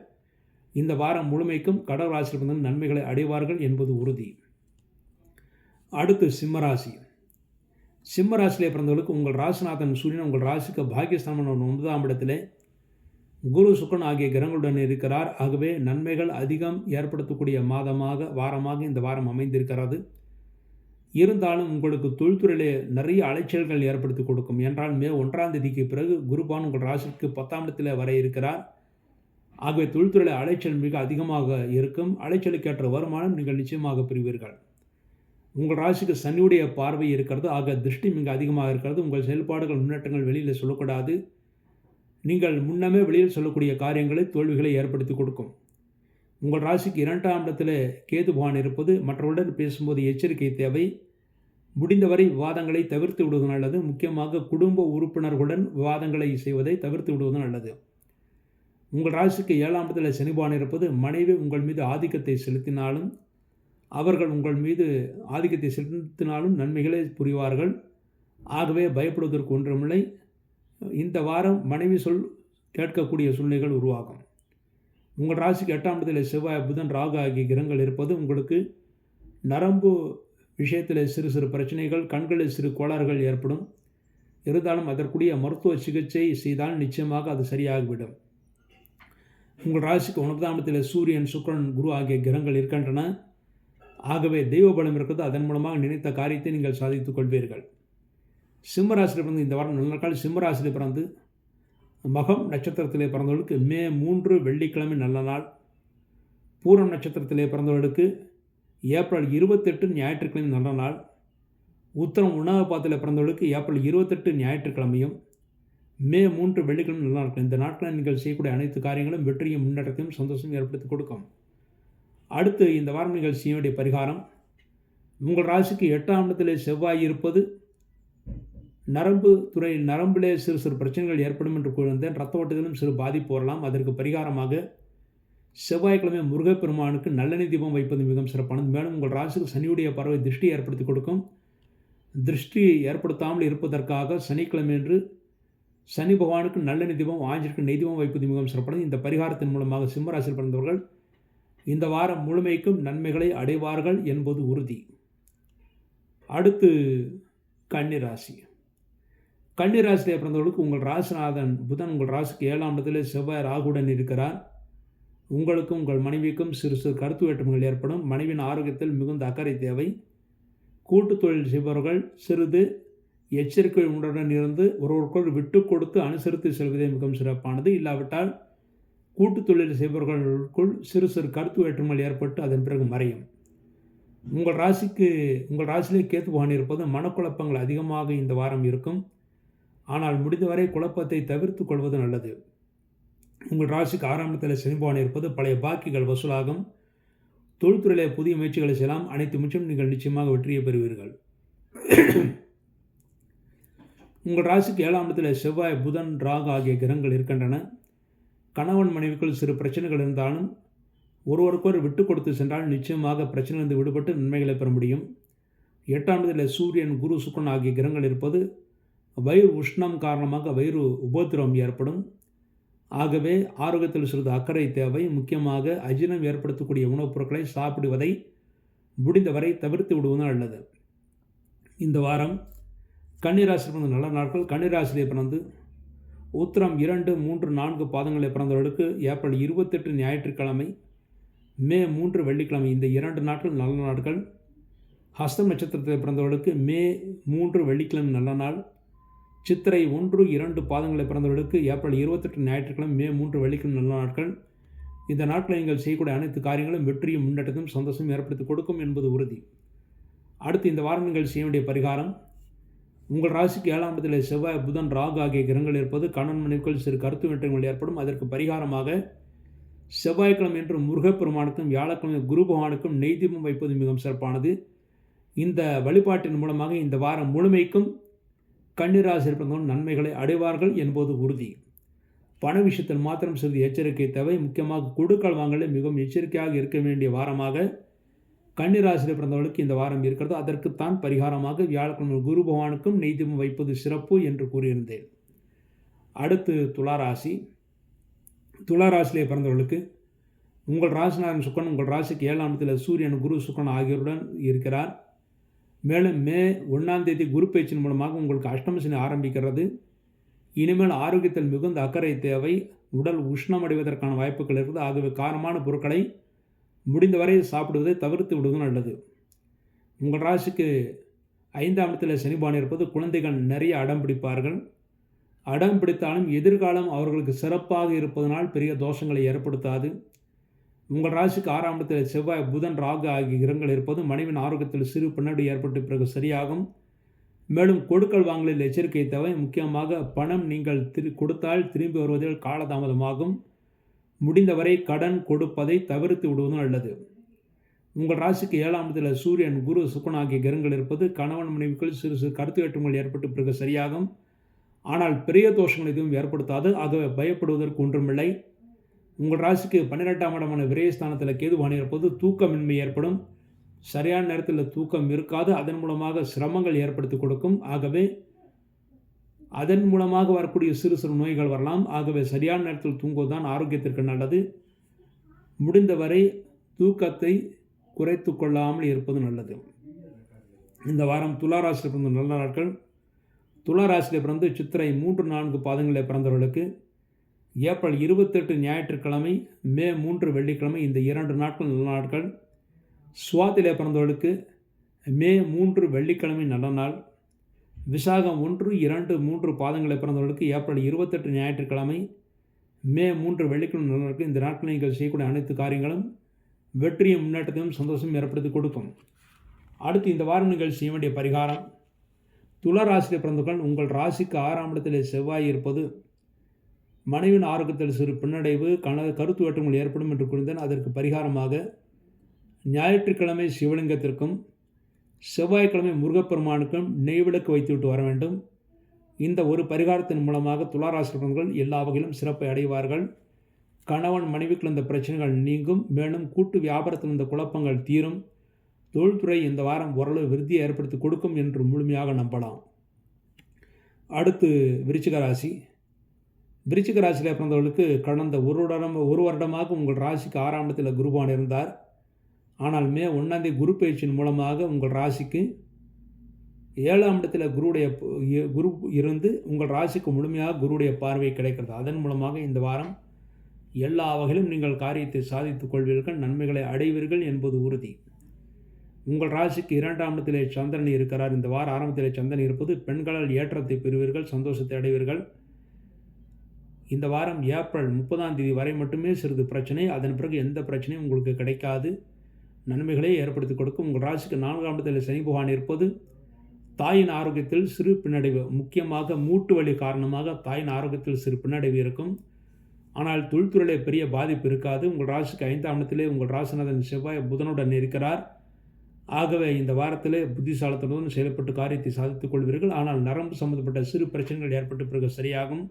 இந்த வாரம் முழுமைக்கும் கடகராசியில் பிறந்த நன்மைகளை அடைவார்கள் என்பது உறுதி. அடுத்து சிம்மராசி. சிம்மராசியிலே பிறந்தவர்களுக்கு உங்கள் ராசிநாதன் சூரியன் உங்கள் ராசிக்கு பாக்கியஸ்தானமான 9ஆம் இடத்திலே குரு, சுக்கிரன் ஆகிய கிரகங்களுடன் இருக்கிறார். ஆகவே நன்மைகள் அதிகம் ஏற்படுத்தக்கூடிய வாரமாக இந்த வாரம் அமைந்திருக்கிறது. இருந்தாலும் உங்களுக்கு தொழில்துறையிலே நிறைய அலைச்சல்கள் ஏற்படுத்தி கொடுக்கும். என்றால் மே 1ஆம் தேதிக்கு பிறகு குருபான் உங்கள் ராசிக்கு 10ஆம் இடத்தில் வர இருக்கிறார். ஆகவே தொழில்துறையில் அலைச்சல் மிக அதிகமாக இருக்கும். அலைச்சலுக்கேற்ற வருமானம் நீங்கள் நிச்சயமாக பெறுவீர்கள். உங்கள் ராசிக்கு சனியுடைய பார்வை இருக்கிறது. ஆக திருஷ்டி மிக அதிகமாக இருக்கிறது. உங்கள் செயல்பாடுகள், முன்னேற்றங்கள் வெளியில் சொல்லக்கூடாது. நீங்கள் முன்னமே வெளியில் சொல்லக்கூடிய காரியங்களை, தோல்விகளை ஏற்படுத்தி கொடுக்கும். உங்கள் ராசிக்கு 2ஆம் இடத்தில் கேது பகவான் இருப்பது மற்றவர்களுடன் பேசும்போது எச்சரிக்கை தேவை. முடிந்தவரை விவாதங்களை தவிர்த்து விடுவது நல்லது. முக்கியமாக குடும்ப உறுப்பினர்களுடன் விவாதங்களை செய்வதை தவிர்த்து விடுவது நல்லது. உங்கள் ராசிக்கு 7ஆம் இடத்தில் சனி பகவான் இருப்பது மனைவி உங்கள் மீது ஆதிக்கத்தை செலுத்தினாலும் அவர்கள் உங்கள் மீது ஆதிக்கத்தை செலுத்தினாலும் நன்மைகளை புரிவார்கள். ஆகவே பயப்படுவதற்கு ஒன்றுமில்லை. இந்த வாரம் மனைவி சொல் கேட்கக்கூடிய சூழ்நிலைகள் உருவாகும். உங்கள் ராசிக்கு 8ஆம் இடத்தில் செவ்வாய், புதன், ராகு ஆகிய கிரகங்கள் இருப்பது உங்களுக்கு நரம்பு விஷயத்தில் சிறு சிறு பிரச்சனைகள், கண்களில் சிறு கோளாறுகள் ஏற்படும். இருந்தாலும் அதற்குரிய மருத்துவ சிகிச்சை செய்தால் நிச்சயமாக அது சரியாகிவிடும். உங்கள் ராசிக்கு 9ஆம் இடத்தில் சூரியன், சுக்கிரன், குரு ஆகிய கிரகங்கள் இருக்கின்றன. ஆகவே தெய்வ பலம் இருக்கிறது. அதன் மூலமாக நினைத்த காரியத்தை நீங்கள் சாதித்துக் கொள்வீர்கள். சிம்ம ராசியில் பிறந்து இந்த வாரம் நல்ல நாள். சிம்ம ராசியில் பிறந்து மகம் நட்சத்திரத்திலே பிறந்தவர்களுக்கு மே 3 வெள்ளிக்கிழமை நல்ல நாள். பூரம் நட்சத்திரத்திலே பிறந்தவர்களுக்கு ஏப்ரல் 28 ஞாயிற்றுக்கிழமை நல்ல நாள். உத்தரம் உணவு பாதத்தில் பிறந்தவர்களுக்கு ஏப்ரல் 28 ஞாயிற்றுக்கிழமையும் மே 3 வெள்ளிக்கிழமை நல்ல நாட்கள். இந்த நாட்களில் நீங்கள் செய்யக்கூடிய அனைத்து காரியங்களும் வெற்றியும் முன்னேற்றத்தையும் சந்தோஷம் ஏற்படுத்தி கொடுக்கும். அடுத்து இந்த வாரம் நீங்கள் செய்ய வேண்டிய பரிகாரம், உங்கள் ராசிக்கு 8ஆம் இடத்திலே செவ்வாய் இருப்பது நரம்பிலே சிறு சிறு பிரச்சனைகள் ஏற்படும் என்று கூறியிருந்தேன். இரத்த ஓட்டத்திலும் சிறு பாதிப்பு வரலாம். அதற்கு பரிகாரமாக செவ்வாய்க்கிழமை முருகப்பெருமானுக்கு நல்லெண்ணெய் தீபம் வைப்பது மிகவும் சிறப்பானது. மேலும் உங்கள் ராசிக்கு சனியுடைய பார்வை திருஷ்டி ஏற்படுத்தி கொடுக்கும். திருஷ்டி ஏற்படுத்தாமல் இருப்பதற்காக சனிக்கிழமை என்று சனி பகவானுக்கு நல்லெண்ணெய் தீபம், ஆஞ்சநேயருக்கு நெய் தீபம் வைப்பது மிகவும் சிறப்பானது. இந்த பரிகாரத்தின் மூலமாக சிம்ம ராசியில் பிறந்தவர்கள் இந்த வாரம் முழுமைக்கும் நன்மைகளை அடைவார்கள் என்பது உறுதி. அடுத்து கன்னிராசி. கன்னிராசியில் பிறந்தவர்களுக்கு உங்கள் ராசிநாதன் புதன் உங்கள் ராசிக்கு 7ஆம் இடத்தில் செவ்வாய் ராகுடன் இருக்கிறார். உங்களுக்கும் உங்கள் மனைவிக்கும் சிறு சிறு கருத்து வேற்றுமைகள் ஏற்படும். மனைவியின் ஆரோக்கியத்தில் மிகுந்த அக்கறை தேவை. கூட்டு தொழில் செய்பவர்கள் சிறிது எச்சரிக்கை உணர்வுடன் இருந்து ஒருவருக்குள் விட்டு கொடுத்து அனுசரித்து செல்வதே மிகவும் சிறப்பானது. இல்லாவிட்டால் கூட்டு தொழில் செய்பவர்களுக்குள் சிறு சிறு கருத்து வேற்றுமைகள் ஏற்பட்டு அதன் பிறகு மறையும். உங்கள் ராசியிலே கேத்து பகவான் இருப்பது மனக்குழப்பங்கள் அதிகமாக இந்த வாரம் இருக்கும். ஆனால் முடிந்தவரை குழப்பத்தை தவிர்த்து கொள்வது நல்லது. உங்கள் ராசிக்கு 6ஆம் இடத்தில் சனி பகவான் இருப்பது பழைய பாக்கிகள் வசூலாகும். தொழில்துறையிலே புதிய முயற்சிகளை செய்யலாம். அனைத்து முயற்சியும் நீங்கள் நிச்சயமாக வெற்றியை பெறுவீர்கள். உங்கள் ராசிக்கு 7ஆம் இடத்தில் செவ்வாய், புதன், ராகு ஆகிய கிரகங்கள் இருக்கின்றன. கணவன் மனைவிக்குள் சிறு பிரச்சனைகள் இருந்தாலும் ஒருவருக்கொரு விட்டு கொடுத்து சென்றால் நிச்சயமாக பிரச்சனையிலிருந்து விடுபட்டு நன்மைகளை பெற முடியும். 8ஆம் இடத்தில் சூரியன், குரு, சுக்கிரன் ஆகிய கிரகங்கள் இருப்பது வயிறு உஷ்ணம் காரணமாக வயிறு உபத்திரவம் ஏற்படும். ஆகவே ஆரோக்கியத்தில் சிறிது அக்கறை தேவை. முக்கியமாக அஜீரணம் ஏற்படுத்தக்கூடிய உணவுப் பொருட்களை சாப்பிடுவதை முடிந்தவரை தவிர்த்து விடுவது நல்லது. இந்த வாரம் கன்னிராசியில் பிறந்த நல்ல நாட்கள். கன்னிராசியிலே பிறந்து உத்திரம் 2, 3, 4 பாதங்களில் பிறந்தவர்களுக்கு ஏப்ரல் 28 ஞாயிற்றுக்கிழமை, மே 3 வெள்ளிக்கிழமை இந்த 2 நாட்கள் நல்ல நாட்கள். ஹஸ்தம் நட்சத்திரத்தில் பிறந்தவர்களுக்கு மே 3 வெள்ளிக்கிழமை நல்ல நாள். சித்திரை 1, 2 பாதங்களில் பிறந்தவர்களுக்கு ஏப்ரல் 28 ஞாயிற்றுக்கிழமை, மே 3 வெள்ளிக்கிழமை நல்ல நாட்கள். இந்த நாட்களில் நீங்கள் செய்யக்கூடிய அனைத்து காரியங்களும் வெற்றியும் முன்னேற்றத்தையும் சந்தோஷம் ஏற்படுத்தி கொடுக்கும் என்பது உறுதி. அடுத்து இந்த வாரம் நீங்கள் செய்ய வேண்டிய பரிகாரம், உங்கள் ராசிக்கு 7ஆம் இடத்தில் செவ்வாய், புதன், ராகு ஆகிய கிரகங்கள் இருப்பது கணவன் மனைவிக்குள் சிறு கருத்து வேற்றுமைகள் ஏற்படும். அதற்கு பரிகாரமாக செவ்வாய்க்கிழமை என்று முருகப்பெருமானுக்கும் வியாழக்கிழமை குரு பகவானுக்கும் நெய் தீபம் வைப்பது மிகவும் சிறப்பானது. இந்த வழிபாட்டின் மூலமாக இந்த வாரம் முழுமைக்கும் கன்னிராசியில் பிறந்தவர்கள் நன்மைகளை அடைவார்கள் என்பது உறுதி. பண விஷயத்தில் மாத்திரம் சிறிது எச்சரிக்கை தேவை. முக்கியமாக கொடுக்கல் வாங்கலில் மிகவும் எச்சரிக்கையாக இருக்க வேண்டிய வாரமாக கன்னிராசியில் பிறந்தவர்களுக்கு இந்த வாரம் இருக்கிறது. அதற்குத்தான் பரிகாரமாக வியாழக்கிழமை குரு பகவானுக்கும் நெய் தீபம் வைப்பது சிறப்பு என்று கூறியிருந்தேன். அடுத்து துளாராசி. துளாராசியிலே பிறந்தவர்களுக்கு உங்கள் ராசிநாதன் சுக்கிரன் உங்கள் ராசிக்கு 7ஆம் இடத்தில் சூரியன், குரு, சுக்கிரன் ஆகியோருடன் இருக்கிறார். மேலும் மே 1ஆம் தேதி குரு பயிற்சியின் மூலமாக உங்களுக்கு அஷ்டம சனி ஆரம்பிக்கிறது. இனிமேல் ஆரோக்கியத்தில் மிகுந்த அக்கறை தேவை. உடல் உஷ்ணம் அடைவதற்கான வாய்ப்புகள் இருக்குது. ஆகவே காரமான பொருட்களை முடிந்தவரை சாப்பிடுவதை தவிர்த்து விடுவது நல்லது. உங்கள் ராசிக்கு 5ஆம் இடத்தில் சனி பகவான் இருப்பது குழந்தைகள் நிறைய அடம் பிடிப்பார்கள். அடம் பிடித்தாலும் எதிர்காலம் அவர்களுக்கு சிறப்பாக இருப்பதனால் பெரிய தோஷங்களை ஏற்படுத்தாது. உங்கள் ராசிக்கு 6ஆம் இடத்தில் செவ்வாய், புதன், ராகு ஆகிய கிரகங்கள் இருப்பது மனைவின் ஆரோக்கியத்தில் சிறு பின்னடைவு ஏற்பட்ட பிறகு சரியாகும். மேலும் கொடுக்கல் வாங்கலில் எச்சரிக்கை தேவை. முக்கியமாக பணம் நீங்கள் கொடுத்தால் திரும்பி வருவதில் காலதாமதமாகும். முடிந்தவரை கடன் கொடுப்பதை தவிர்த்து விடுவது நல்லது. உங்கள் ராசிக்கு 7ஆம் இடத்தில் சூரியன், குரு, சுக்கிரன் ஆகிய கிரகங்கள் இருப்பது கணவன் மனைவிக்குள் சிறு சிறு கருத்து வேற்றுமைகள் ஏற்பட்டு பிறகு சரியாகும். ஆனால் பெரிய தோஷங்கள் எதுவும் ஏற்படுத்தாது. ஆகவே பயப்படுவதற்கு ஒன்றுமில்லை. உங்கள் ராசிக்கு 12ஆம் இடமான விரயஸ்தானத்தில் கேது பகவான் இருப்பது தூக்கமின்மை ஏற்படும். சரியான நேரத்தில் தூக்கம் இருக்காது. அதன் மூலமாக சிரமங்கள் ஏற்படுத்தி கொடுக்கும். ஆகவே அதன் மூலமாக வரக்கூடிய சிறு சிறு நோய்கள் வரலாம். ஆகவே சரியான நேரத்தில் தூங்குவதுதான் ஆரோக்கியத்திற்கு நல்லது. முடிந்தவரை தூக்கத்தை குறைத்து கொள்ளாமல் இருப்பது நல்லது. இந்த வாரம் துலா ராசியில் பிறந்த நல்ல நாட்கள். துலா ராசியில் பிறந்து சித்திரை 3-4 பாதங்களில் பிறந்தவர்களுக்கு ஏப்ரல் 28 ஞாயிற்றுக்கிழமை, மே 3 வெள்ளிக்கிழமை, இந்த 2 நாட்கள் நல்ல நாட்கள். சுவாத்திலே பிறந்தவர்களுக்கு மே 3 வெள்ளிக்கிழமை நல்ல நாள். விசாகம் 1, 2, 3 பாதங்களில் பிறந்தவர்களுக்கு ஏப்ரல் 28 ஞாயிற்றுக்கிழமை, மே 3 வெள்ளிக்கிழமை நல்ல நாட்கள். இந்த நாட்களில் நீங்கள் செய்யக்கூடிய அனைத்து காரியங்களும் வெற்றியும் முன்னேற்றத்தையும் சந்தோஷம் ஏற்படுத்தி கொடுக்கும். அடுத்து இந்த வாரம் நீங்கள் செய்ய வேண்டிய பரிகாரம். துலா ராசியில் பிறந்தவர்கள் உங்கள் ராசிக்கு 6ஆம் இடத்திலே செவ்வாய் இருப்பது மனைவியின் ஆரோக்கியத்தில் சிறு பின்னடைவு, கருத்து வேற்றுமைகள் ஏற்படும் என்று கூறினேன். அதற்கு பரிகாரமாக ஞாயிற்றுக்கிழமை சிவலிங்கத்திற்கும் செவ்வாய்க்கிழமை முருகப்பெருமானுக்கும் நெய்விளக்கு வைத்துவிட்டு வர வேண்டும். இந்த ஒரு பரிகாரத்தின் மூலமாக துலா ராசியில் பிறந்தவர்கள் எல்லா வகையிலும் சிறப்பை அடைவார்கள். கணவன் மனைவிக்குள் இந்த பிரச்சனைகள் நீங்கும். மேலும் கூட்டு வியாபாரத்தில் இந்த குழப்பங்கள் தீரும். தொழில்துறை இந்த வாரம் ஓரளவு விருத்தியை ஏற்படுத்தி கொடுக்கும் என்று முழுமையாக நம்பலாம். அடுத்து விருச்சிக ராசி. விருச்சிக ராசியில் பிறந்தவர்களுக்கு கடந்த ஒரு வருடமாக உங்கள் ராசிக்கு 6ஆம் இடத்தில் குரு பகவான் இருந்தார். ஆனால் மே 1ஆம் தேதி குரு பயிற்சியின் மூலமாக உங்கள் ராசிக்கு 7ஆம் இடத்தில் குரு இருந்து உங்கள் ராசிக்கு முழுமையாக குருவுடைய பார்வை கிடைக்கிறது. அதன் மூலமாக இந்த வாரம் எல்லா வகையிலும் நீங்கள் காரியத்தை சாதித்துக் கொள்வீர்கள், நன்மைகளை அடைவீர்கள் என்பது உறுதி. உங்கள் ராசிக்கு 2ஆம் இடத்திலே சந்திரன் இருக்கிறார். இந்த வார ஆரம்பத்திலே சந்திரன் இருப்பது பெண்களால் ஏற்றத்தை பெறுவீர்கள், சந்தோஷத்தை அடைவீர்கள். இந்த வாரம் ஏப்ரல் 30ஆம் தேதி வரை மட்டுமே சிறிது பிரச்சனை. அதன் பிறகு எந்த பிரச்சனையும் உங்களுக்கு கிடைக்காது. நன்மைகளை ஏற்படுத்தி கொடுக்கும். உங்கள் ராசிக்கு 4ஆம் இடத்தில் சனி பகவான் இருப்பது தாயின் ஆரோக்கியத்தில் சிறு பின்னடைவு, முக்கியமாக மூட்டு வலி காரணமாக தாயின் ஆரோக்கியத்தில் சிறு பின்னடைவு இருக்கும். ஆனால் தொழில்துறையிலே பெரிய பாதிப்பு இருக்காது. உங்கள் ராசிக்கு 5ஆம் இடத்திலே உங்கள் ராசிநாதன் செவ்வாய் புதனுடன் இருக்கிறார். ஆகவே இந்த வாரத்திலே புத்திசாலித்தனத்துடன் செயல்பட்டு காரியத்தை சாதித்துக் கொள்வீர்கள். ஆனால் நரம்பு சம்பந்தப்பட்ட சிறு பிரச்சனைகள் ஏற்பட்டு பிறகு சரியாகும்.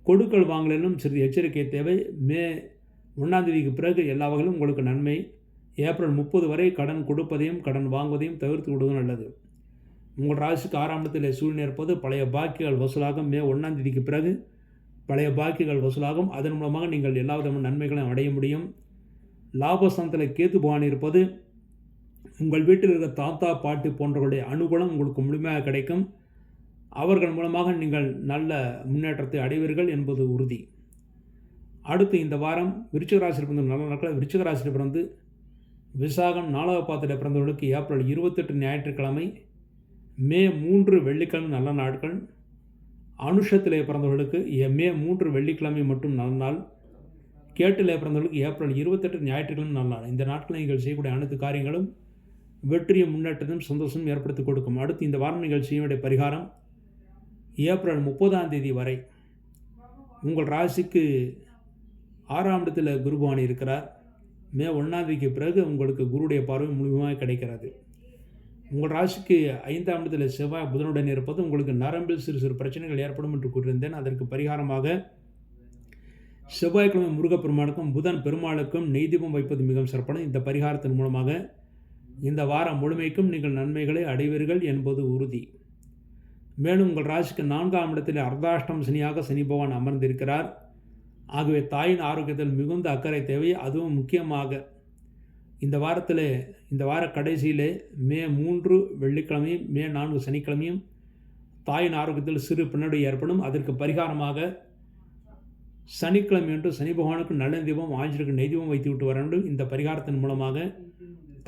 கொடுக்கல் வாங்கலிலும் சிறிது எச்சரிக்கை தேவை. மே 1ஆம் தேதிக்கு பிறகு எல்லா வகையிலும் உங்களுக்கு நன்மை. ஏப்ரல் 30 வரை கடன் கொடுப்பதையும் கடன் வாங்குவதையும் தவிர்த்து விடுவது நல்லது. உங்கள் ராசிக்கு 6ஆம் இடத்திலே சூழ்நிலை இருப்பது பழைய பாக்கிகள் வசூலாகும். மே 1ஆம் தேதிக்கு பிறகு பழைய பாக்கிகள் வசூலாகும். அதன் மூலமாக நீங்கள் எல்லா விதமான நன்மைகளையும் அடைய முடியும். லாபஸ்தானத்தில் கேது பகவான் இருப்பது உங்கள் வீட்டில் இருக்கிற தாத்தா பாட்டி போன்றவர்களுடைய அனுகூலம் உங்களுக்கு முழுமையாக கிடைக்கும். அவர்கள் மூலமாக நீங்கள் நல்ல முன்னேற்றத்தை அடைவீர்கள் என்பது உறுதி. அடுத்து இந்த வாரம் விருச்சிக ராசியில் பிறந்த நல்ல நாட்கள். விருச்சிக ராசியில் பிறந்து விசாகம் 4ஆவது பாதத்தில் பிறந்தவர்களுக்கு ஏப்ரல் 28 ஞாயிற்றுக்கிழமை, மே 3 வெள்ளிக்கிழமை நல்ல நாட்கள். அனுஷத்திலே பிறந்தவர்களுக்கு மே 3 வெள்ளிக்கிழமை மட்டும் நல்ல நாள். கேட்டிலே பிறந்தவர்களுக்கு ஏப்ரல் 28 ஞாயிற்றுக்கிழமை நல்ல நாள். இந்த நாட்களில் நீங்கள் செய்யக்கூடிய அனைத்து காரியங்களும் வெற்றியும் முன்னேற்றத்தையும் சந்தோஷம் ஏற்படுத்தி கொடுக்கும். அடுத்து இந்த வாரம் நீங்கள் செய்ய வேண்டிய பரிகாரம். ஏப்ரல் 30ஆம் தேதி வரை உங்கள் ராசிக்கு 6ஆம் இடத்தில் குரு பகவான் இருக்கிறார். மே 1ஆம் தேதிக்கு பிறகு உங்களுக்கு குருடைய பார்வை முழுமையாக கிடைக்கிறது. உங்கள் ராசிக்கு 5ஆம் இடத்தில் செவ்வாய் புதனுடன் இருப்பது உங்களுக்கு நரம்பில் சிறு சிறு பிரச்சனைகள் ஏற்படும் என்று கூறியிருந்தேன். அதற்கு பரிகாரமாக செவ்வாய்க்கிழமை முருகப்பெருமானுக்கும் புதன் பெருமாளுக்கும் நெய்தீபம் வைப்பது மிகவும் சிறப்பான. இந்த பரிகாரத்தின் மூலமாக இந்த வாரம் முழுமைக்கும் நீங்கள் நன்மைகளை அடைவீர்கள் என்பது உறுதி. மேலும் உங்கள் ராசிக்கு 4ஆம் இடத்தில் அர்த்தாஷ்டம் சனியாக சனி பகவான் அமர்ந்திருக்கிறார். ஆகவே தாயின் ஆரோக்கியத்தில் மிகுந்த அக்கறை தேவை. அதுவும் முக்கியமாக இந்த வார கடைசியிலே மே 3 வெள்ளிக்கிழமையும் மே 4 சனிக்கிழமையும் தாயின் ஆரோக்கியத்தில் சிறு பின்னடைவு ஏற்படும். அதற்கு பரிகாரமாக சனிக்கிழமை என்று சனி பகவானுக்கு நல்ல தீபம், ஆஞ்சநேயருக்கு நெய் தீபம் வைத்துவிட்டு வர வேண்டும். இந்த பரிகாரத்தின் மூலமாக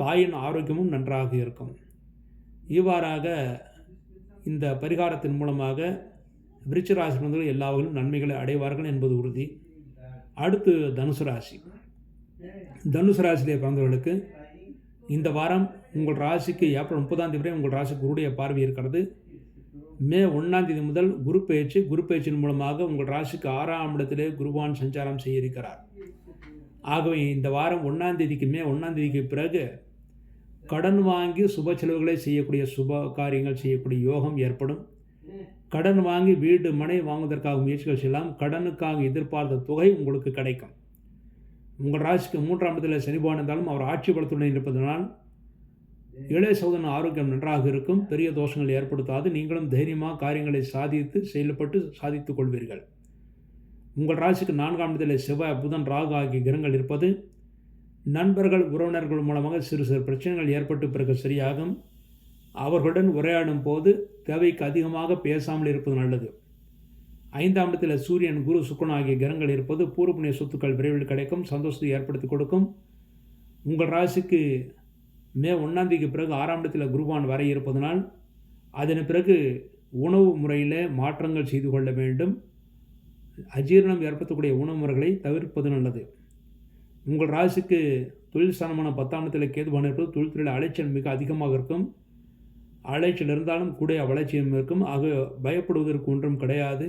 தாயின் ஆரோக்கியமும் நன்றாக இருக்கும். இவ்வாறாக இந்த பரிகாரத்தின் மூலமாக விருச்சிக ராசி பிறந்தவர்கள் எல்லா வகையிலும் நன்மைகளை அடைவார்கள் என்பது உறுதி. அடுத்து தனுசு ராசி. தனுசு ராசியிலே பிறந்தவர்களுக்கு இந்த வாரம் உங்கள் ராசிக்கு ஏப்ரல் 30ஆம் தேதி வரை உங்கள் ராசிக்கு குருடைய பார்வை இருக்கிறது. மே 1ஆம் தேதி முதல் குரு பயிற்சியின் மூலமாக உங்கள் ராசிக்கு 6ஆம் இடத்திலே குருவான் சஞ்சாரம் செய்ய இருக்கிறார். ஆகவே இந்த வாரம் மே 1ஆம் தேதிக்கு பிறகு கடன் வாங்கி சுப செலவுகளை செய்யக்கூடிய சுப காரியங்கள் செய்யக்கூடிய யோகம் ஏற்படும். கடன் வாங்கி வீடு மனை வாங்குவதற்காக முயற்சிகள் செய்யலாம். கடனுக்காக எதிர்பார்த்த தொகை உங்களுக்கு கிடைக்கும். உங்கள் ராசிக்கு 3ஆம் இடத்தில் சனி பகவான் இருந்தாலும் அவர் ஆட்சி பலத்துடன் இருப்பதனால் இளைய சகோதரன் ஆரோக்கியம் நன்றாக இருக்கும். பெரிய தோஷங்கள் ஏற்படுத்தாது. நீங்களும் தைரியமாக காரியங்களை செயல்பட்டு சாதித்துக் கொள்வீர்கள். உங்கள் ராசிக்கு 4ஆம் இடத்தில் செவ்வாய், புதன், ராகு ஆகிய கிரகங்கள் இருப்பது நண்பர்கள், உறவினர்கள் மூலமாக சிறு சிறு பிரச்சனைகள் ஏற்பட்டு பிறகு சரியாகும். அவர்களுடன் உரையாடும் போது தேவைக்கு அதிகமாக பேசாமல் இருப்பது நல்லது. 5ஆம் இடத்தில் சூரியன், குரு, சுக்கிரன் ஆகிய கிரகங்கள் இருப்பது பூர்வ புண்ணிய சொத்துக்கள் விரைவில் கிடைக்கும். சந்தோஷத்தை ஏற்படுத்தி கொடுக்கும். உங்கள் ராசிக்கு மே 1ஆம் தேதிக்கு பிறகு 6ஆம் இடத்தில் குருவான் வர இருப்பதனால் அதன் பிறகு உணவு முறையில் மாற்றங்கள் செய்து கொள்ள வேண்டும். அஜீரணம் ஏற்படுத்தக்கூடிய உணவு முறைகளை தவிர்ப்பது நல்லது. உங்கள் ராசிக்கு தொழில் ஸ்தானமான 10ஆம் இடத்தில் கேதுவான் இருப்பது தொழில்துறையில் அலைச்சல் மிக அதிகமாக இருக்கும். அலைச்சல் இருந்தாலும் கூட வளர்ச்சியும் இருக்கும். ஆக பயப்படுவதற்கு ஒன்றும் கிடையாது.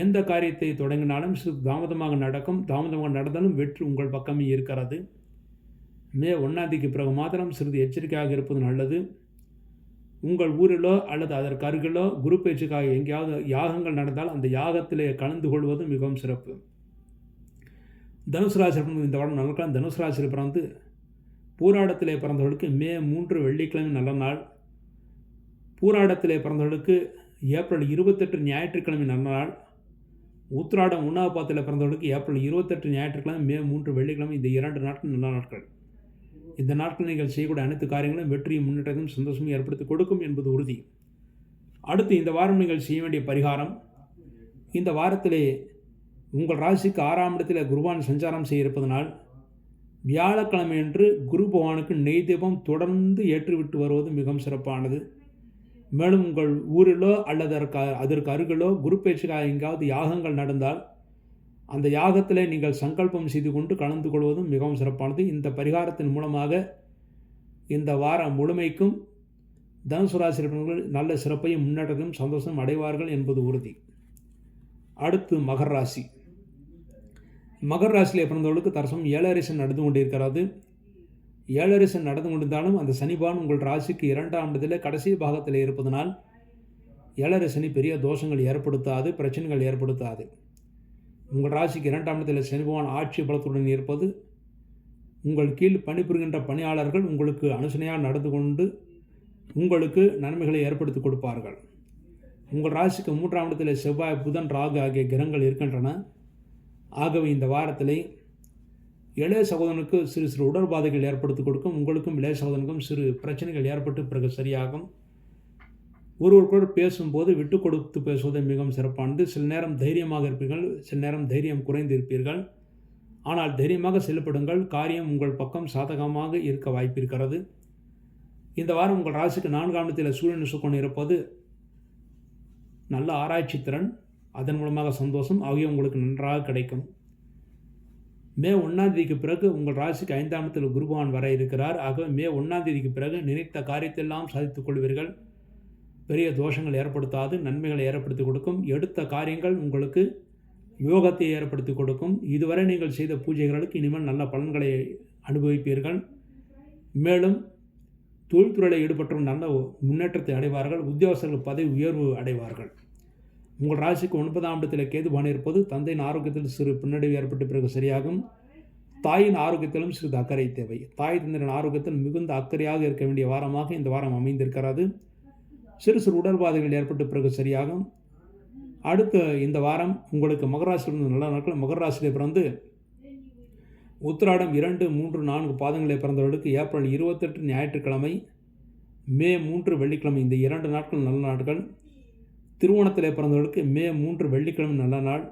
எந்த காரியத்தை தொடங்கினாலும் சிறு தாமதமாக நடக்கும். தாமதமாக நடந்தாலும் வெற்றி உங்கள் பக்கமே இருக்கிறது. மே 1ஆம் தேதிக்கு பிறகு மாத்திரம் சிறிது எச்சரிக்கையாக இருப்பது நல்லது. உங்கள் ஊரிலோ அல்லது அதற்கு அருகிலோ குரு பேச்சுக்காக எங்கேயாவது யாகங்கள் நடந்தால் அந்த யாகத்திலே கலந்து கொள்வது மிகவும் சிறப்பு. தனுசு ராசி இந்த வாரம் நல்ல தனுசு ராசியில் பிறந்து பூராடத்திலே பிறந்தவர்களுக்கு மே 3 வெள்ளிக்கிழமை நல்ல நாள். பூராடத்திலே பிறந்தவர்களுக்கு ஏப்ரல் 28 ஞாயிற்றுக்கிழமை நல்ல நாள். உத்திராடம் 1ஆம் பாதத்தில் பிறந்தவர்களுக்கு ஏப்ரல் 28 ஞாயிற்றுக்கிழமை, மே 3 வெள்ளிக்கிழமை இந்த 2 நாட்கள் நல்ல நாட்கள். இந்த நாட்கள் நீங்கள் செய்யக்கூடிய அனைத்து காரியங்களும் வெற்றியும் முன்னேற்றத்தையும் சந்தோஷமும் ஏற்படுத்தி கொடுக்கும் என்பது உறுதி. அடுத்து இந்த வாரம் நீங்கள் செய்ய வேண்டிய பரிகாரம். இந்த வாரத்திலே உங்கள் ராசிக்கு 6ஆம் இடத்தில் குருவான் சஞ்சாரம் செய்ய இருப்பதனால் வியாழக்கிழமை அன்று குரு பகவானுக்கு நெய் தீபம் தொடர்ந்து ஏற்றிவிட்டு வருவது மிகவும் சிறப்பானது. மேலும் உங்கள் ஊரிலோ அல்லது அதற்கு அருகிலோ குரு பேச்சுக்காக எங்காவது யாகங்கள் நடந்தால் அந்த யாகத்தில் நீங்கள் சங்கல்பம் செய்து கொண்டு கலந்து கொள்வதும் மிகவும் சிறப்பானது. இந்த பரிகாரத்தின் மூலமாக இந்த வாரம் முழுமைக்கும் தனுசு ராசியினர்கள் நல்ல சிறப்பையும் முன்னேற்றத்தையும் சந்தோஷம் அடைவார்கள் என்பது உறுதி. அடுத்து மகர ராசி. மகர ராசியில் பிறந்தவர்களுக்கு தரசம் 7 சனி நடந்து கொண்டிருக்கிறது. 7 சனி நடந்து கொண்டிருந்தாலும் அந்த சனிபான் உங்கள் ராசிக்கு 2ஆம் இடத்தில் கடைசி பாகத்தில் இருப்பதனால் 7 சனி பெரிய தோஷங்கள் ஏற்படுத்தாது, பிரச்சனைகள் ஏற்படுத்தாது. உங்கள் ராசிக்கு 2ஆம் இடத்தில் சனிபகவான் ஆட்சி பலத்துடன் இருப்பது உங்கள் கீழ் பணிபுரிகின்ற பணியாளர்கள் உங்களுக்கு அனுசனையாக நடந்து கொண்டு உங்களுக்கு நன்மைகளை ஏற்படுத்தி கொடுப்பார்கள். உங்கள் ராசிக்கு 3ஆம் இடத்தில் செவ்வாய், புதன், ராகு ஆகிய கிரகங்கள் இருக்கின்றன. ஆகவே இந்த வாரத்திலே இளைய சகோதரனுக்கு சிறு சிறு உடற்பாதைகள் ஏற்படுத்தி கொடுக்கும். உங்களுக்கும் இளைய சகோதரனுக்கும் சிறு பிரச்சனைகள் ஏற்பட்டு பிறகு சரியாகும். ஒருவருக்கொரு பேசும்போது விட்டு கொடுத்து பேசுவது மிகவும் சிறப்பானது. சில நேரம் தைரியமாக இருப்பீர்கள், சில நேரம் தைரியம் குறைந்து இருப்பீர்கள். ஆனால் தைரியமாக செயல்படுங்கள். காரியம் உங்கள் பக்கம் சாதகமாக இருக்க வாய்ப்பிருக்கிறது. இந்த வாரம் உங்கள் ராசிக்கு 4ஆம் இடத்தில் சூரியன் சுக்கிரன் இருப்பது நல்ல ஆராய்ச்சி திறன், அதன் மூலமாக சந்தோஷம் ஆகிய உங்களுக்கு நன்றாக கிடைக்கும். மே 1ஆம் தேதிக்கு பிறகு உங்கள் ராசிக்கு 5ஆம் இடத்தில் குருபகவான் வர இருக்கிறார். ஆகவே மே 1ஆம் தேதிக்கு பிறகு நினைத்த காரியத்தெல்லாம் சாதித்துக் கொள்வீர்கள். பெரிய தோஷங்கள் ஏற்படுத்தாது, நன்மைகளை ஏற்படுத்தி கொடுக்கும். எடுத்த காரியங்கள் உங்களுக்கு யோகத்தை ஏற்படுத்தி கொடுக்கும். இதுவரை நீங்கள் செய்த பூஜைகளுக்கு இனிமேல் நல்ல பலன்களை அனுபவிப்பீர்கள். மேலும் தொழில்துறையில் ஈடுபட்டவர்கள் நல்ல முன்னேற்றத்தை அடைவார்கள். உத்தியோகஸ்தர்கள் பதவி உயர்வு அடைவார்கள். உங்கள் ராசிக்கு 9ஆம் இடத்தில் கேதுபான் இருப்பது தந்தையின் ஆரோக்கியத்தில் சிறு பின்னடைவு ஏற்பட்ட பிறகு சரியாகும். தாயின் ஆரோக்கியத்திலும் சிறிது அக்கறை தேவை. தாய் தந்தையின் ஆரோக்கியத்தில் மிகுந்த அக்கறையாக இருக்க வேண்டிய வாரமாக இந்த வாரம் அமைந்திருக்கிறது. சிறு சிறு உடல்பாதைகள் ஏற்பட்ட பிறகு சரியாகும். அடுத்த இந்த வாரம் உங்களுக்கு மகராசிலிருந்து நல்ல நாட்கள். மகர ராசியில் பிறந்து உத்திராடம் 2, 3, 4 பாதங்களில் பிறந்தவர்களுக்கு ஏப்ரல் 28 ஞாயிற்றுக்கிழமை, மே 3 வெள்ளிக்கிழமை இந்த 2 நாட்கள் நல்ல நாட்கள். திருவோணத்தில் பிறந்தவர்களுக்கு மே 3 வெள்ளிக்கிழமை நல்ல நாள்.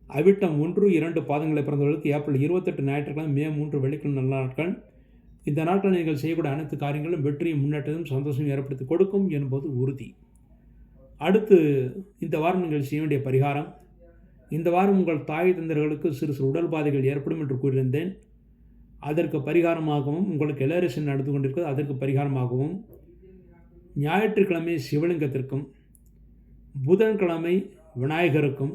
அவிட்டம் 1, 2 பாதங்களில் பிறந்தவர்களுக்கு ஏப்ரல் 28 ஞாயிற்றுக்கிழமை, மே 3 வெள்ளிக்கிழமை நல்ல நாட்கள். இந்த நாட்கள் நீங்கள் செய்யக்கூடிய அனைத்து காரியங்களும் வெற்றியும் முன்னேற்றத்தையும் சந்தோஷம் ஏற்படுத்தி கொடுக்கும் என்பது உறுதி. அடுத்து இந்த வாரம் நீங்கள் செய்ய வேண்டிய பரிகாரம். இந்த வாரம் உங்கள் தாய் தந்தர்களுக்கு சிறு சிறு உடல் பாதைகள் ஏற்படும் என்று கூறியிருந்தேன். அதற்கு பரிகாரமாகவும் உங்களுக்கு எலரேஷன் நடந்து கொண்டிருக்கிறது, அதற்கு பரிகாரமாகவும் ஞாயிற்றுக்கிழமை சிவலிங்கத்திற்கும், புதன்கிழமை விநாயகருக்கும்,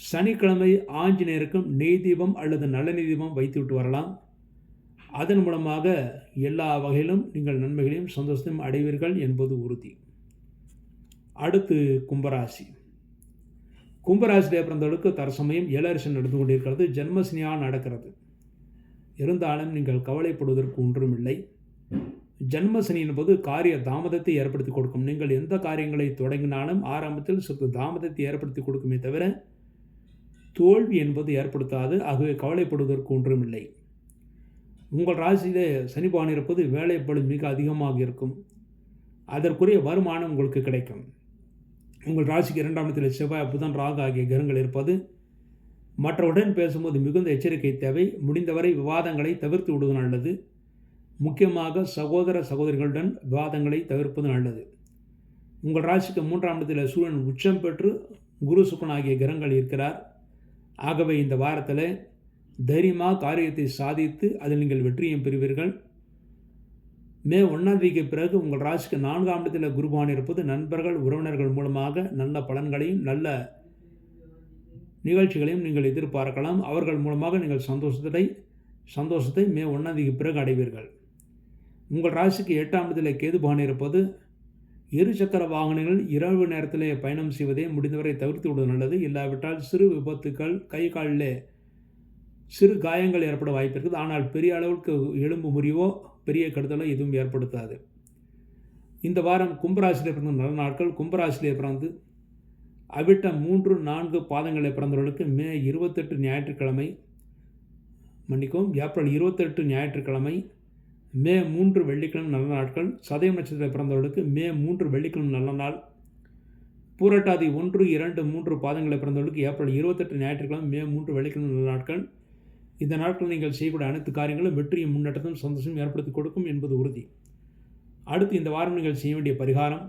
சனிக்கிழமை ஆஞ்சநேயருக்கும் நெய் தீபம் அல்லது நல்லெண்ணெய் தீபம் வைத்துவிட்டு வரலாம். அதன் மூலமாக எல்லா வகையிலும் நீங்கள் நன்மைகளையும் சந்தோஷத்தையும் அடைவீர்கள் என்பது உறுதி. அடுத்து கும்பராசி. கும்பராசிலே பிறந்தவர்களுக்கு தற்சமயம் ஏழரசன் நடந்து கொண்டிருக்கிறது. ஜென்மசனியாக நடக்கிறது. இருந்தாலும் நீங்கள் கவலைப்படுவதற்கு ஒன்றுமில்லை. ஜென்மசனி என்பது காரிய தாமதத்தை ஏற்படுத்தி கொடுக்கும். நீங்கள் எந்த காரியங்களை தொடங்கினாலும் ஆரம்பத்தில் சற்று தாமதத்தை ஏற்படுத்தி கொடுக்குமே தவிர தோல்வி என்பது ஏற்படுத்தாது. ஆகவே கவலைப்படுவதற்கு ஒன்றுமில்லை. உங்கள் ராசியிலே சனி பகவான் இருப்பது வேலைப்பளு மிக அதிகமாக இருக்கும். அதற்குரிய வருமானம் உங்களுக்கு கிடைக்கும். உங்கள் ராசிக்கு 2ஆம் இடத்தில் செவ்வாய், புதன், ராகு ஆகிய கிரகங்கள் இருப்பது மற்றவுடன் பேசும்போது மிகுந்த எச்சரிக்கை தேவை. முடிந்தவரை விவாதங்களை தவிர்த்து விடுவது நல்லது. முக்கியமாக சகோதர சகோதரிகளுடன் விவாதங்களை தவிர்ப்பது நல்லது. உங்கள் ராசிக்கு 3ஆம் இடத்தில் சூரியன் உச்சம் பெற்று குரு, சுக்கிரன் ஆகிய கிரகங்கள் இருக்கிறார். ஆகவே இந்த வாரத்தில் தைரியமாக காரியத்தை சாதித்து அதில் நீங்கள் வெற்றியும் பெறுவீர்கள். மே 1ஆம் தேதிக்கு பிறகு உங்கள் ராசிக்கு 4ஆம் இடத்தில் குரு பகவான் இருப்பது நண்பர்கள், உறவினர்கள் மூலமாக நல்ல பலன்களையும் நல்ல நிகழ்ச்சிகளையும் நீங்கள் எதிர்பார்க்கலாம். அவர்கள் மூலமாக நீங்கள் சந்தோஷத்தை மே 1ஆம் தேதிக்கு பிறகு அடைவீர்கள். உங்கள் ராசிக்கு 8ஆம் இடத்தில் கேது பகவான் இருப்பது இருசக்கர வாகனங்கள் இரவு நேரத்திலே பயணம் செய்வதை முடிந்தவரை தவிர்த்து விடுவது நல்லது. இல்லாவிட்டால் சிறு விபத்துக்கள், கை காலில் சிறு காயங்கள் ஏற்பட வாய்ப்பு இருக்குது. ஆனால் பெரிய அளவுக்கு எலும்பு முறிவோ பெரிய கெடுதலோ எதுவும் ஏற்படுத்தாது. இந்த வாரம் கும்பராசிலே பிறந்த நல்ல நாட்கள். கும்பராசிலே பிறந்து அவிட்டம் 3, 4 பாதங்களை பிறந்தவர்களுக்கு மே 28 ஞாயிற்றுக்கிழமை, ஏப்ரல் 28 ஞாயிற்றுக்கிழமை, மே 3 வெள்ளிக்கிழமை நல்ல நாட்கள். சதயம் நட்சத்திரத்தில் பிறந்தவர்களுக்கு மே 3 வெள்ளிக்கிழமை நல்ல நாள். பூரட்டாதி 1, 2, 3 பாதங்களை பிறந்தவர்களுக்கு ஏப்ரல் 28 ஞாயிற்றுக்கிழமை, மே 3 வெள்ளிக்கிழமை நல்ல நாட்கள். இந்த நாட்கள் நீங்கள் செய்யக்கூடிய அனைத்து காரியங்களும் வெற்றியும் முன்னேற்றத்தையும் சந்தோஷம் ஏற்படுத்தி கொடுக்கும் என்பது உறுதி. அடுத்து இந்த வாரம் நீங்கள் செய்ய வேண்டிய பரிகாரம்,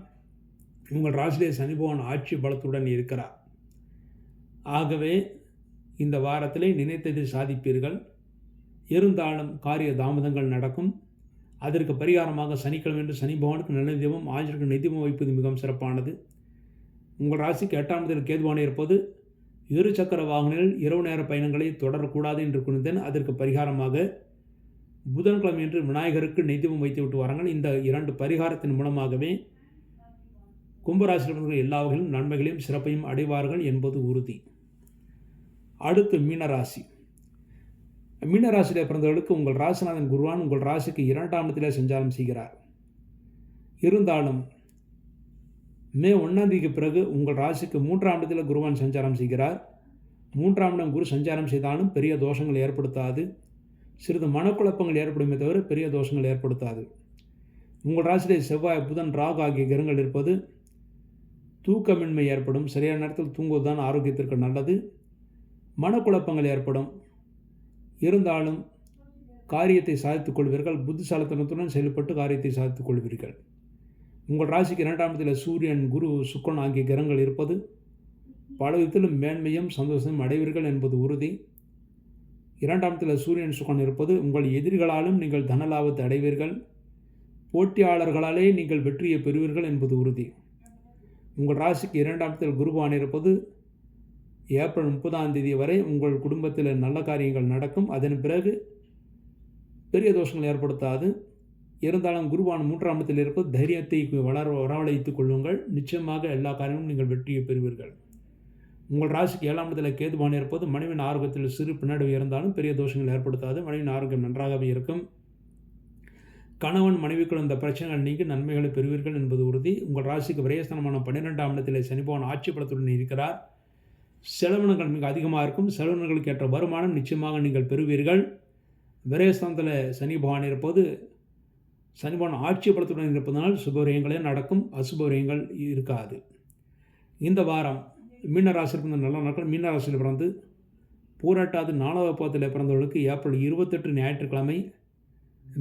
உங்கள் ராசியிலே சனி பகவான் ஆட்சி பலத்துடன் இருக்கிறார். ஆகவே இந்த வாரத்திலே நினைத்ததை சாதிப்பீர்கள். இருந்தாலும் காரிய தாமதங்கள் நடக்கும். அதற்கு பரிகாரமாக சனிக்கிழமை என்று சனி பகவானுக்கு நல்ல தெய்வம், ஆஞ்சநேயருக்கு நெய் தீபம் வைப்பது மிகவும் சிறப்பானது. உங்கள் ராசிக்கு 8ஆம் இடத்தில் கேது பகவான் இருப்பது இருசக்கர வாகனங்கள் இரவு நேர பயணங்களை தொடரக்கூடாது என்று கூறினேன். அதற்கு பரிகாரமாக புதன்கிழமை என்று விநாயகருக்கு நெய் தீபம் வைத்து விட்டு வாருங்கள். இந்த 2 பரிகாரத்தின் மூலமாகவே கும்பராசியில் எல்லா வகையிலும் நன்மைகளையும் சிறப்பையும் அடைவார்கள் என்பது உறுதி. அடுத்து மீனராசி. மீனராசியிலே பிறந்தவர்களுக்கு உங்கள் ராசிநாதன் குருவான் உங்கள் ராசிக்கு 2ஆம் இடத்திலே சஞ்சாரம் செய்கிறார். இருந்தாலும் மே 1ஆம் தேதிக்கு பிறகு உங்கள் ராசிக்கு 3ஆம் இடத்தில் குருவான் சஞ்சாரம் செய்கிறார். 3ஆம் இடம் குரு சஞ்சாரம் செய்தாலும் பெரிய தோஷங்கள் ஏற்படுத்தாது. சிறிது மனக்குழப்பங்கள் ஏற்படுமே தவிர பெரிய தோஷங்கள் ஏற்படுத்தாது. உங்கள் ராசியிலே செவ்வாய், புதன், ராகு ஆகிய கிரகங்கள் இருப்பது தூக்கமின்மை ஏற்படும். சரியான நேரத்தில் தூங்குவதுதான் ஆரோக்கியத்திற்கு நல்லது. மனக்குழப்பங்கள் ஏற்படும். இருந்தாலும் காரியத்தை சாதித்துக் கொள்வீர்கள். புத்திசாலித்தனத்துடன் செயல்பட்டு காரியத்தை சாதித்துக் கொள்வீர்கள். உங்கள் ராசிக்கு 2ஆம் இடத்தில் சூரியன், குரு, சுக்கிரன் ஆகிய கிரகங்கள் இருப்பது பல விதத்திலும் மேன்மையும் சந்தோஷமும் அடைவீர்கள் என்பது உறுதி. 2ஆம் இடத்தில் சூரியன், சுக்கிரன் இருப்பது உங்கள் எதிரிகளாலும் நீங்கள் தனலாபத்தை அடைவீர்கள். போட்டியாளர்களாலே நீங்கள் வெற்றியை பெறுவீர்கள் என்பது உறுதி. உங்கள் ராசிக்கு 2ஆம் இடத்தில் குரு பகவான் இருப்பது ஏப்ரல் 30ஆம் தேதி வரை உங்கள் குடும்பத்தில் நல்ல காரியங்கள் நடக்கும். அதன் பிறகு பெரிய தோஷங்கள் ஏற்படுத்தாது. இருந்தாலும் குருவான் 3ஆம் இடத்தில் இருப்பது தைரியத்தை வரவழைத்துக் கொள்ளுங்கள். நிச்சயமாக எல்லா காரியமும் நீங்கள் வெற்றியை பெறுவீர்கள். உங்கள் ராசிக்கு 7ஆம் இடத்தில் கேது பகவான் இருப்பது மனைவின் ஆரோக்கியத்தில் சிறு பின்னடைவு இருந்தாலும் பெரிய தோஷங்கள் ஏற்படுத்தாது. மனைவின் ஆரோக்கியம் நன்றாகவே இருக்கும். கணவன் மனைவிக்குள் இந்த பிரச்சனைகள் நீங்கி நன்மைகளை பெறுவீர்கள் என்பது உறுதி. உங்கள் ராசிக்கு விரயஸ்தானமான 12ஆம் இடத்தில் சனி பகவான் ஆட்சி பலத்துடன் இருக்கிறார். செலவினங்கள் மிக அதிகமாக இருக்கும். செலவினங்களுக்கு ஏற்ற வருமானம் நிச்சயமாக நீங்கள் பெறுவீர்கள். விரயஸ்தானத்தில் சனி பகவான் இருப்பது சனி பகவான் ஆட்சி பலத்துடன் இருப்பதனால் சுபவிரயங்களே நடக்கும். அசுபவிரயங்கள் இருக்காது. இந்த வாரம் மீனராசியில் பிறந்த நல்ல நாட்கள். மீனராசியில் பிறந்து பூரட்டாது 4ஆவது பாதத்தில் பிறந்தவர்களுக்கு ஏப்ரல் 28 ஞாயிற்றுக்கிழமை,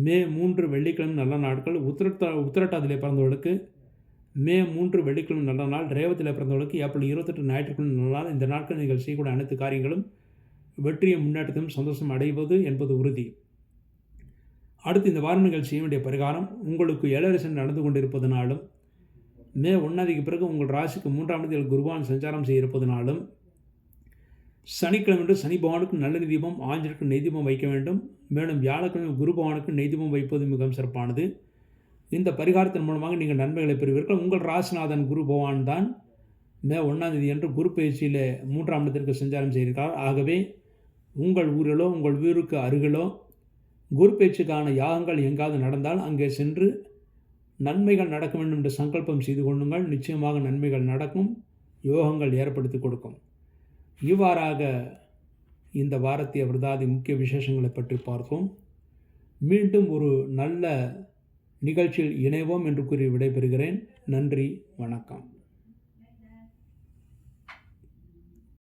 மே 3 வெள்ளிக்கிழமை நல்ல நாட்கள். உத்திரட்டாதிலே பிறந்தவர்களுக்கு மே 3 வெள்ளிக்கிழமை நல்ல நாள். ரேவத்தில் பிறந்தவர்களுக்கு ஏப்ரல் 28 ஞாயிற்றுக்கிழமை நல்ல நாள். இந்த நாட்கள் நீங்கள் செய்யக்கூடிய அனைத்து காரியங்களும் வெற்றியும் முன்னேற்றத்தையும் சந்தோஷம் அடைவது என்பது உறுதி. அடுத்து இந்த வாரம் நீங்கள் செய்ய வேண்டிய பரிகாரம், உங்களுக்கு ஏழரசன் நடந்து கொண்டிருப்பதனாலும் மே 1ஆம் தேதிக்கு பிறகு உங்கள் ராசிக்கு 3ஆம் இடத்தில் குருவான் சஞ்சாரம் செய்ய இருப்பதனாலும் சனிக்கிழமை சனி பகவானுக்கு நல்ல தீபம், ஆஞ்சநேயருக்கு நெய் தீபம் வைக்க வேண்டும். மேலும் வியாழக்கிழமை குரு பகவானுக்கு நெய் தீபம் வைப்பது மிகவும் சிறப்பானது. இந்த பரிகாரத்தின் மூலமாக நீங்கள் நன்மைகளை பெறுவீர்கள். உங்கள் ராசிநாதன் குரு பகவான் தான் மே 1 அன்று குரு பயிற்சியில் 3ஆம் இடத்திற்கு சஞ்சாரம் செய்கிறார். ஆகவே உங்கள் ஊரிலோ உங்கள் வீருக்கு அருகிலோ குரு பயிற்சிக்கான யாகங்கள் எங்காவது நடந்தால் அங்கே சென்று நன்மைகள் நடக்க வேண்டும் என்று சங்கல்பம் செய்து கொள்ளுங்கள். நிச்சயமாக நன்மைகள் நடக்கும், யோகங்கள் ஏற்படுத்தி கொடுக்கும். இவ்வாறாக இந்த வாரத்திய விரதாதி முக்கிய விசேஷங்களை பற்றி பார்த்தோம். மீண்டும் ஒரு நல்ல நிகழ்ச்சியில் இணைவோம் என்று கூறி விடைபெறுகிறேன். நன்றி, வணக்கம்.